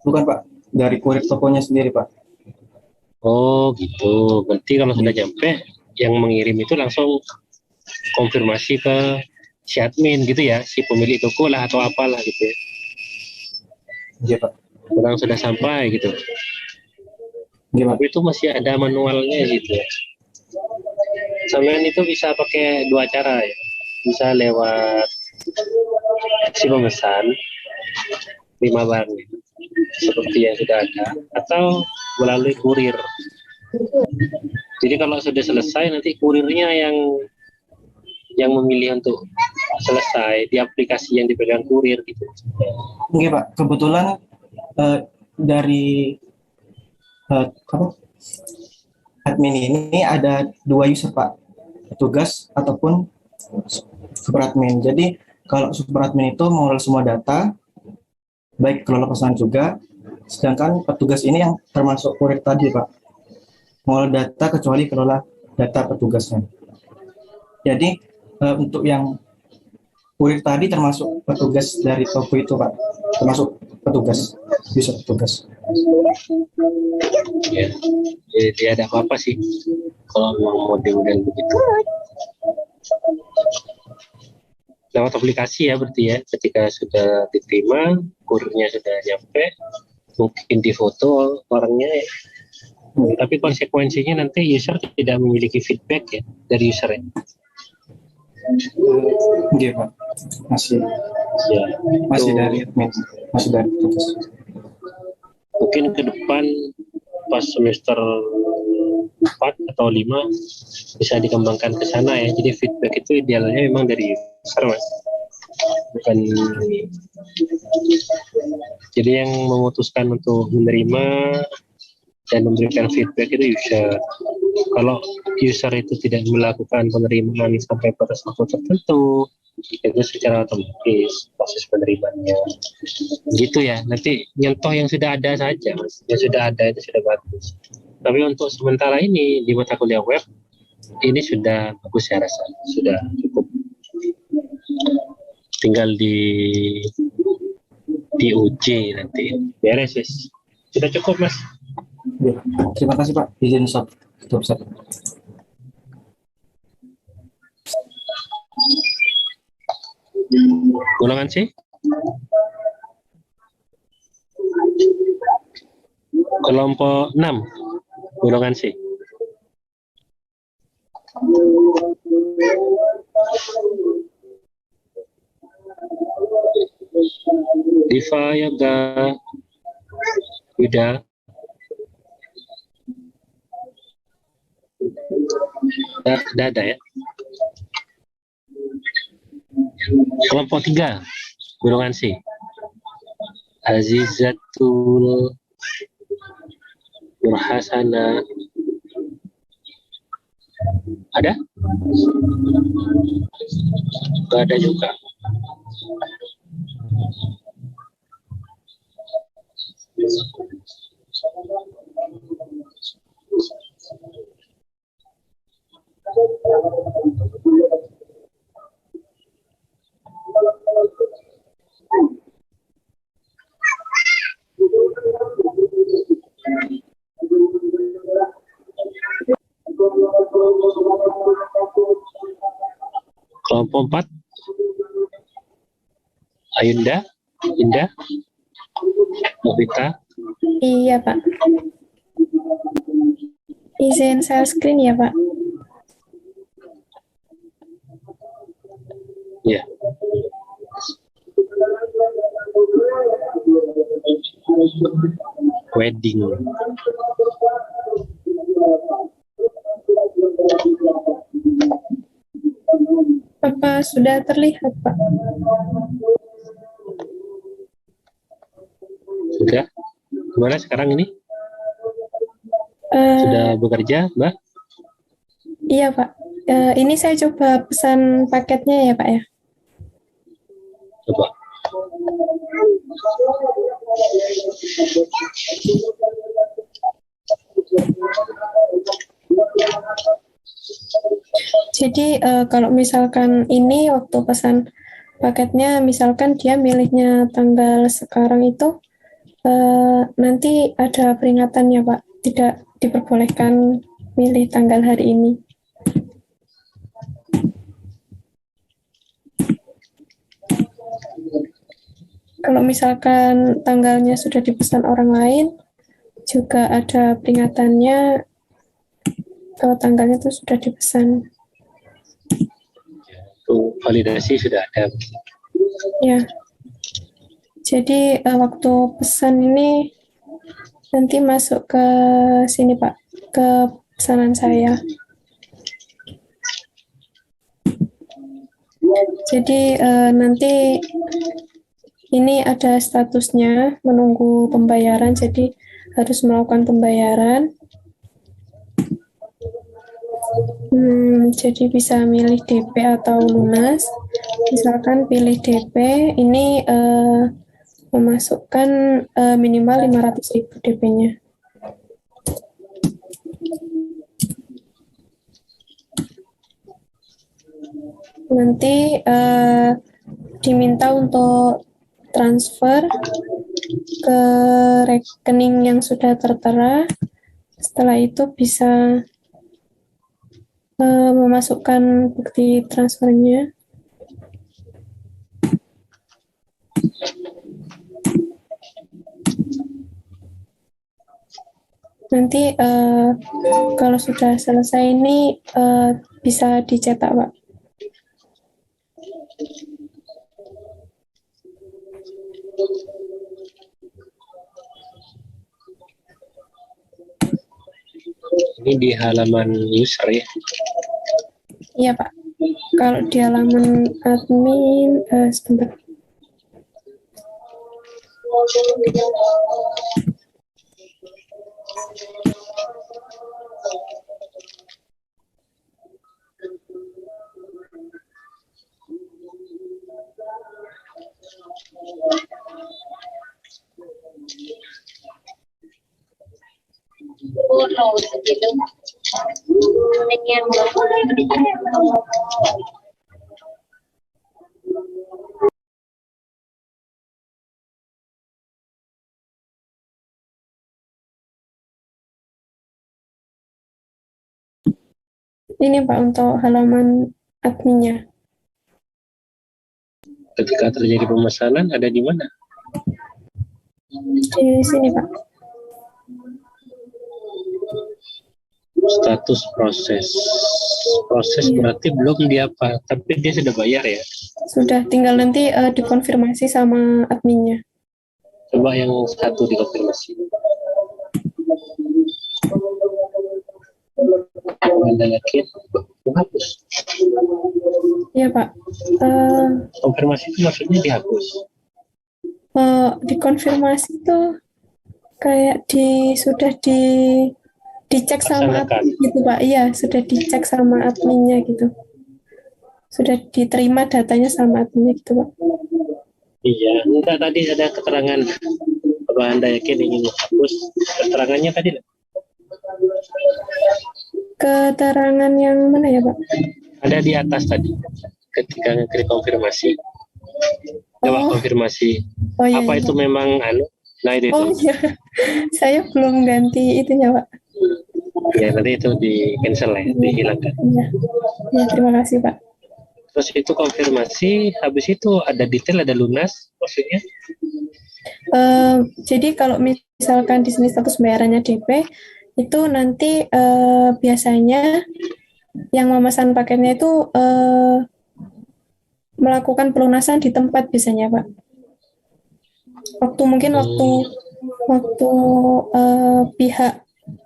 bukan, Pak, dari kurir tokonya sendiri, Pak. Oh gitu. Berarti kalau sudah nyampe, yang mengirim itu langsung konfirmasi ke si admin gitu ya, si pemilik toko lah atau apalah gitu ya. Iya, Pak. Orang sudah sampai gitu. Iya, Pak. Tapi itu masih ada manualnya gitu ya. Sampean itu bisa pakai dua cara ya. Bisa lewat si pemesan terima barangnya seperti yang sudah ada, atau melalui kurir. Jadi kalau sudah selesai, nanti kurirnya yang memilih untuk selesai di aplikasi yang dipegang kurir gitu. Oke, Pak. Kebetulan dari admin ini ada dua user, Pak, petugas ataupun super admin. Jadi kalau super admin itu mengelola semua data, baik kelola pesanan juga, sedangkan petugas ini yang termasuk kurir tadi, Pak, mengelola data kecuali kelola data petugasnya. Jadi untuk yang kurir tadi termasuk petugas dari toko itu, Pak, termasuk petugas, bisa petugas. Ya, jadi ada apa-apa sih kalau mau model-model begitu. Lewat aplikasi ya berarti ya, ketika sudah diterima, kurirnya sudah nyampe, mungkin difoto orangnya ya. Tapi konsekuensinya nanti user tidak memiliki feedback ya dari usernya. Iya, Pak, masih dari admin, masih dari petugas. Mungkin ke depan pas semester 4 atau 5 bisa dikembangkan ke sana ya. Jadi feedback itu idealnya memang dari user, Mas. Bukan, jadi yang memutuskan untuk menerima dan memberikan feedback itu user. Kalau user itu tidak melakukan penerimaan sampai batas waktu tertentu, itu secara otomatis proses penerimaannya gitu ya. Nanti nyentuh yang sudah ada saja, Mas. Yang sudah ada itu sudah bagus. Tapi untuk sementara ini di mata kuliah web ini sudah bagus, saya rasa sudah cukup. Tinggal diuji nanti. Beres, wis. Sudah cukup, Mas. Ya, terima kasih, Pak. Izin stop. Golongan C? Kelompok 6, golongan C. Diva, Yoga, Yuda. Dah ada ya. Kelompok 3, golongan C. Azizatul, Nurhasana. Ada? Gak ada juga. Kelompok 4, Ayunda, Indah, Novita. Iya, Pak. Izin share screen ya, Pak. Ya. Wedding. Apa sudah terlihat, Pak? Sudah? Gimana sekarang ini? Eh, Sudah bekerja, Mbak? iya, Pak. Ini saya coba pesan paketnya ya, Pak ya. Coba. Jadi kalau misalkan ini waktu pesan paketnya, misalkan dia milihnya tanggal sekarang itu, nanti ada peringatannya, Pak. Tidak diperbolehkan milih tanggal hari ini. Kalau misalkan tanggalnya sudah dipesan orang lain, juga ada peringatannya kalau tanggalnya itu sudah dipesan. Tuh, validasi sudah ada. Ya. Jadi waktu pesan ini nanti masuk ke sini, Pak, ke pesanan saya. Jadi nanti ini ada statusnya menunggu pembayaran, jadi harus melakukan pembayaran. Jadi bisa milih DP atau lunas. Misalkan pilih DP, ini memasukkan minimal 500.000 DP-nya. Nanti diminta untuk transfer ke rekening yang sudah tertera. Setelah itu bisa memasukkan bukti transfernya. Nanti kalau sudah selesai ini bisa dicetak, Pak. Ini di halaman user ya. Iya, Pak. Kalau di halaman admin, sebentar. Ini, Pak, untuk halaman adminnya. Ketika terjadi pemesanan ada di mana? Di sini, Pak. Status proses. Proses berarti belum dia apa, tapi dia sudah bayar ya. Sudah, tinggal nanti dikonfirmasi sama adminnya. Coba yang satu dikonfirmasi. Anda yakin? Menghapus. Iya, Pak. Konfirmasi itu maksudnya dihapus. Dikonfirmasi itu kayak sudah dicek sama Laksanakan. admin gitu, Pak. Iya, sudah dicek sama adminnya gitu. Sudah diterima datanya sama adminnya gitu, Pak. Iya, enggak, tadi ada keterangan apa Anda yakin ingin menghapus? Keterangannya tadi Keterangan yang mana ya, Pak? ada di atas tadi. Ketika ngeklik konfirmasi. Coba Oh. konfirmasi. Oh iya, Apa iya. itu memang nah itu. Oh iya, saya belum ganti itunya, Pak. Ya, nanti itu di cancel ya, dihilangkan. Iya, ya, terima kasih, Pak. Terus itu konfirmasi, habis itu ada detail, ada lunas, maksudnya? Jadi kalau misalkan di sini status bayarannya DP, itu nanti biasanya yang memesan paketnya itu melakukan pelunasan di tempat biasanya, Pak. Waktu pihak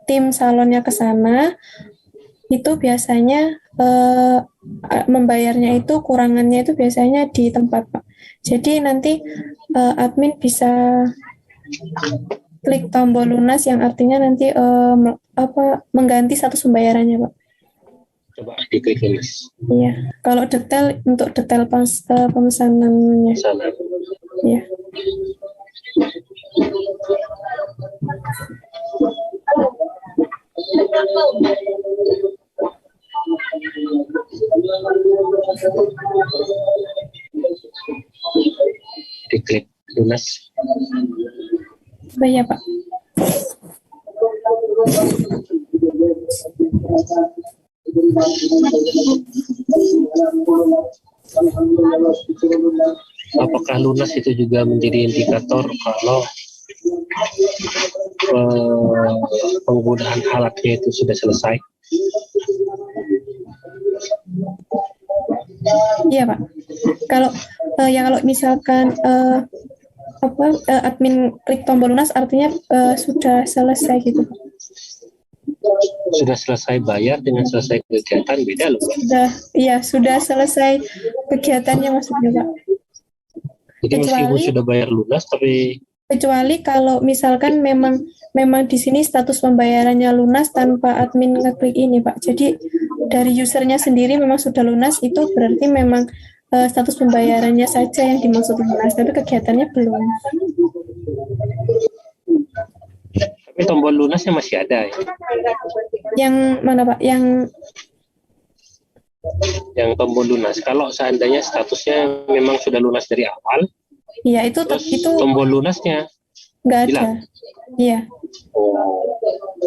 tim salonnya ke sana, itu biasanya membayarnya itu kurangannya itu biasanya di tempat, Pak. Jadi nanti admin bisa klik tombol lunas yang artinya nanti mengganti status pembayarannya, Pak. Coba diklik lunas. Iya. Kalau untuk detail pemesanannya. Sana. Iya. Diklik lunas. Oh, iya, Pak. Apakah lunas itu juga menjadi indikator kalau penggunaan alatnya itu sudah selesai? Iya, Pak. Kalau kalau misalkan admin klik tombol lunas artinya sudah selesai gitu, Pak. Sudah selesai bayar dengan selesai kegiatan beda loh, Pak. Sudah selesai kegiatannya maksudnya, Pak. Jadi meskipun sudah bayar lunas tapi Kecuali kalau misalkan memang di sini status pembayarannya lunas tanpa admin ngeklik ini, Pak. Jadi dari usernya sendiri memang sudah lunas, itu berarti memang status pembayarannya saja yang dimaksud lunas, tapi kegiatannya belum. tapi tombol lunasnya masih ada ya. Yang mana, Pak? Yang tombol lunas. Kalau seandainya statusnya memang sudah lunas dari awal, Iya, itu tombol lunasnya nggak ada. hilang. Iya. Oh,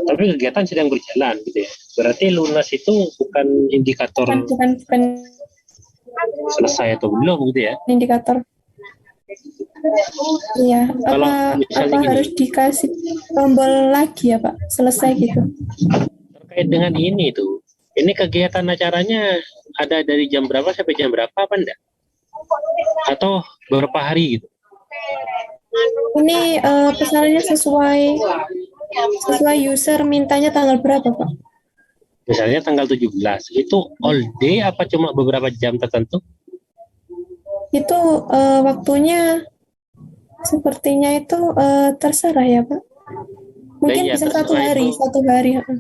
tapi kegiatan sedang berjalan gitu ya. Berarti lunas itu bukan indikator Bukan selesai atau belum gitu ya. indikator. Iya. Kalau Apa misalnya gini, harus dikasih tombol lagi ya, Pak? Selesai gitu. terkait dengan ini tuh, ini kegiatan acaranya ada dari jam berapa sampai jam berapa apa enggak? Atau beberapa hari gitu? Ini pesanannya sesuai user mintanya tanggal berapa, Pak? Misalnya tanggal 17, itu all day apa cuma beberapa jam tertentu? Itu waktunya sepertinya itu terserah ya, Pak. Mungkin Iya, bisa satu terserah hari. itu.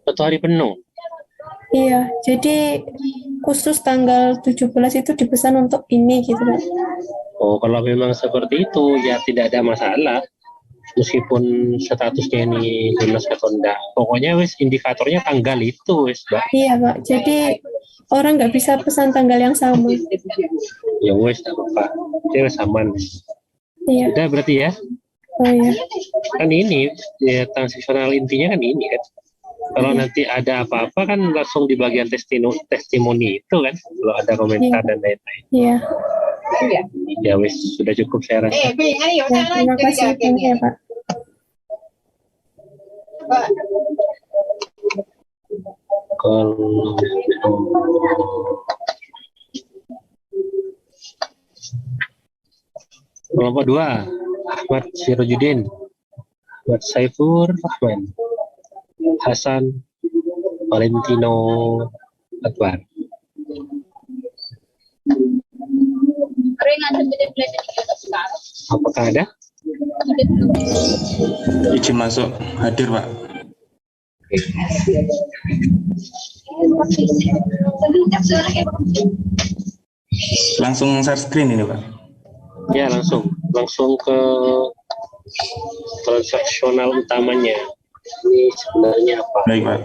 Satu hari penuh. Iya, jadi khusus tanggal 17 itu dipesan untuk ini gitu, Pak. Oh, kalau memang seperti itu ya tidak ada masalah. Meskipun statusnya ini lunas atau enggak. Pokoknya wis indikatornya tanggal itu wis, Mbak. Iya, Pak. Jadi orang nggak bisa pesan tanggal yang sama. Ya wis, enggak apa-apa. Dia wis aman. Iya. Udah berarti ya. Oh iya. Kan ini ya transaksional intinya kan ini kan. Kalau Iya. nanti ada apa-apa kan langsung di bagian testimoni itu kan. Kalau ada komentar Iya. dan lain-lain. Iya. Ya wis, sudah cukup saya rasa. Ya, terima kasih banyak ya Pak. Kalau kelompok 2, Ahmad Sirojudin, Ahmad Saifur Rahman, Hasan Valentino Akbar. Apakah ada? Izin masuk, hadir Pak. Langsung share screen ini Pak. Ya, langsung ke transaksional utamanya. Ini sebenarnya apa? Baik Pak.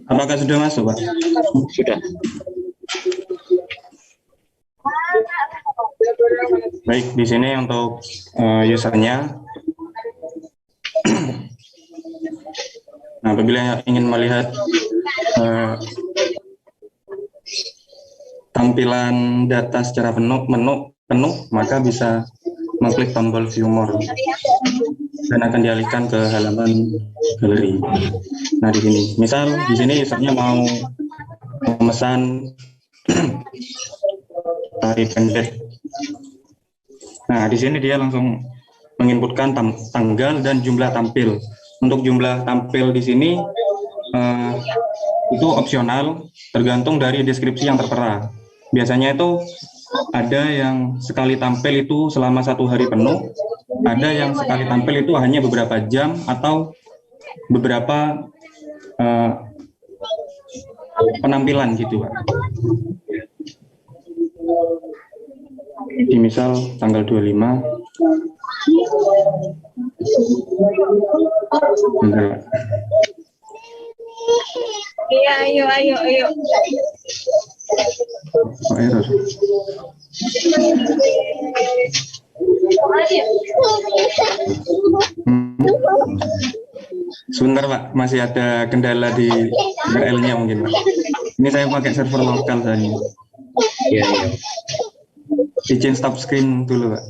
Apakah sudah masuk Pak? Sudah. Baik, di sini untuk usernya. Nah, apabila ingin melihat tampilan data secara penuh, maka bisa mengklik tombol view more dan akan dialihkan ke halaman galeri. Nah, di sini, misal di sini usernya mau memesan tari pendek. Nah, di sini dia langsung menginputkan tanggal dan jumlah tampil. Untuk jumlah tampil di sini itu opsional, tergantung dari deskripsi yang tertera. Biasanya itu ada yang sekali tampil itu selama 1 hari penuh, ada yang sekali tampil itu hanya beberapa jam atau beberapa penampilan gitu Pak. Di misal tanggal 25. Bentar. Iya, ayo. Oh, error. Sebentar Pak, masih ada kendala di URL-nya mungkin Pak. Ini saya pakai server lokal saya. Ya. Izin stop screen dulu Pak.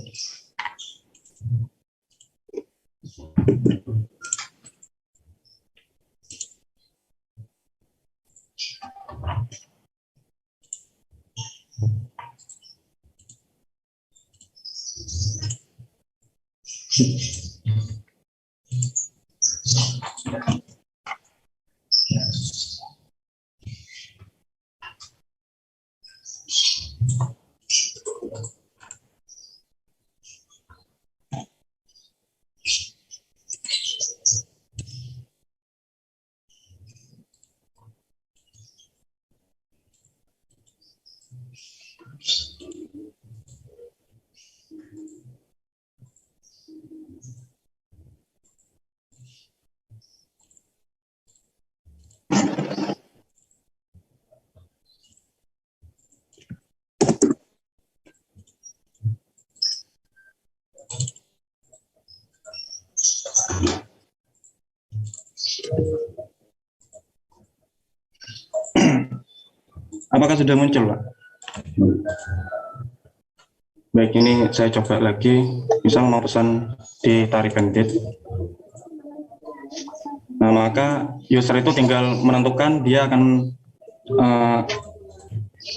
Apakah sudah muncul, Pak? Baik, ini saya coba lagi. Misal mau pesan di Tari Pendek. Nah, maka user itu tinggal menentukan dia akan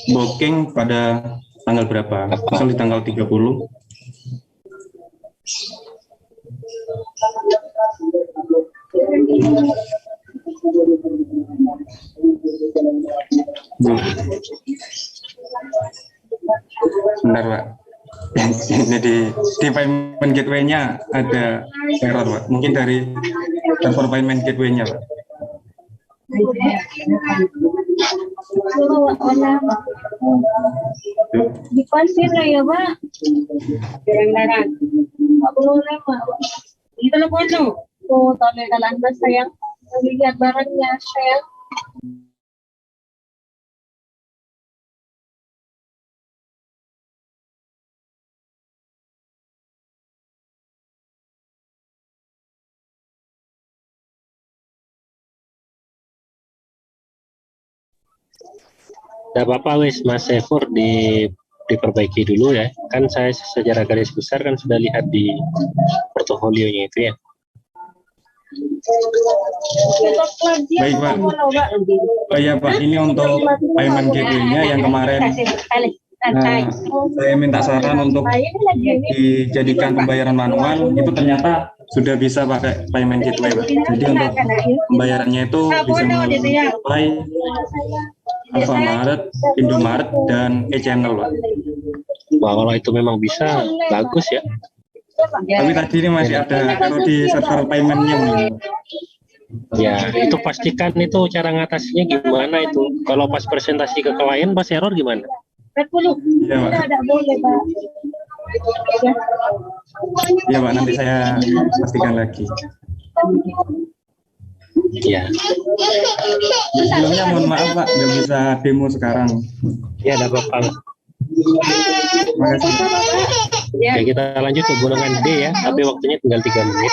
booking pada tanggal berapa. Misal di tanggal 30. Sebentar, Pak. Ini di payment gateway-nya ada error, Pak. Mungkin dari server payment gateway-nya, Pak. Dipasir lah ya, Pak. Jarang-jarang. Nggak boleh, Pak. Ini telepon lo. Tuh, tolong kalah sayang. Lihat barangnya, sayang. Tidak apa-apa wis Mas Sefur diperbaiki dulu ya. Kan saya secara garis besar kan sudah lihat di portofolionya itu ya. Baik Pak. Oh iya Pak, ini untuk payment gateway-nya yang kemarin saya minta saran untuk dijadikan pembayaran manual, itu ternyata sudah bisa pakai payment gateway Pak. Jadi untuk pembayarannya itu bisa melalui Alfamart, Indomaret, dan e-channel Pak. Wah, kalau itu memang bisa, bagus ya. Tapi tadi ini masih ada error di server payment-nya. Ya, itu pastikan itu cara ngatasinya gimana itu. Kalau pas presentasi ke klien pas error gimana? Iya Pak. Iya Pak, nanti saya pastikan lagi. Iya. Sebelumnya mohon maaf Pak, nggak bisa demo sekarang. Ya, ada apa-apa. Makasih. Oke, kita lanjut ke golongan D ya, tapi waktunya tinggal 3 menit.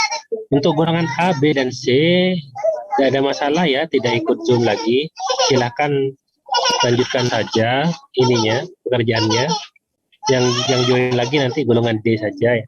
Untuk golongan A, B, dan C, tidak ada masalah ya, tidak ikut Zoom lagi. Silakan lanjutkan saja ininya, pekerjaannya. Yang join lagi nanti golongan D saja ya.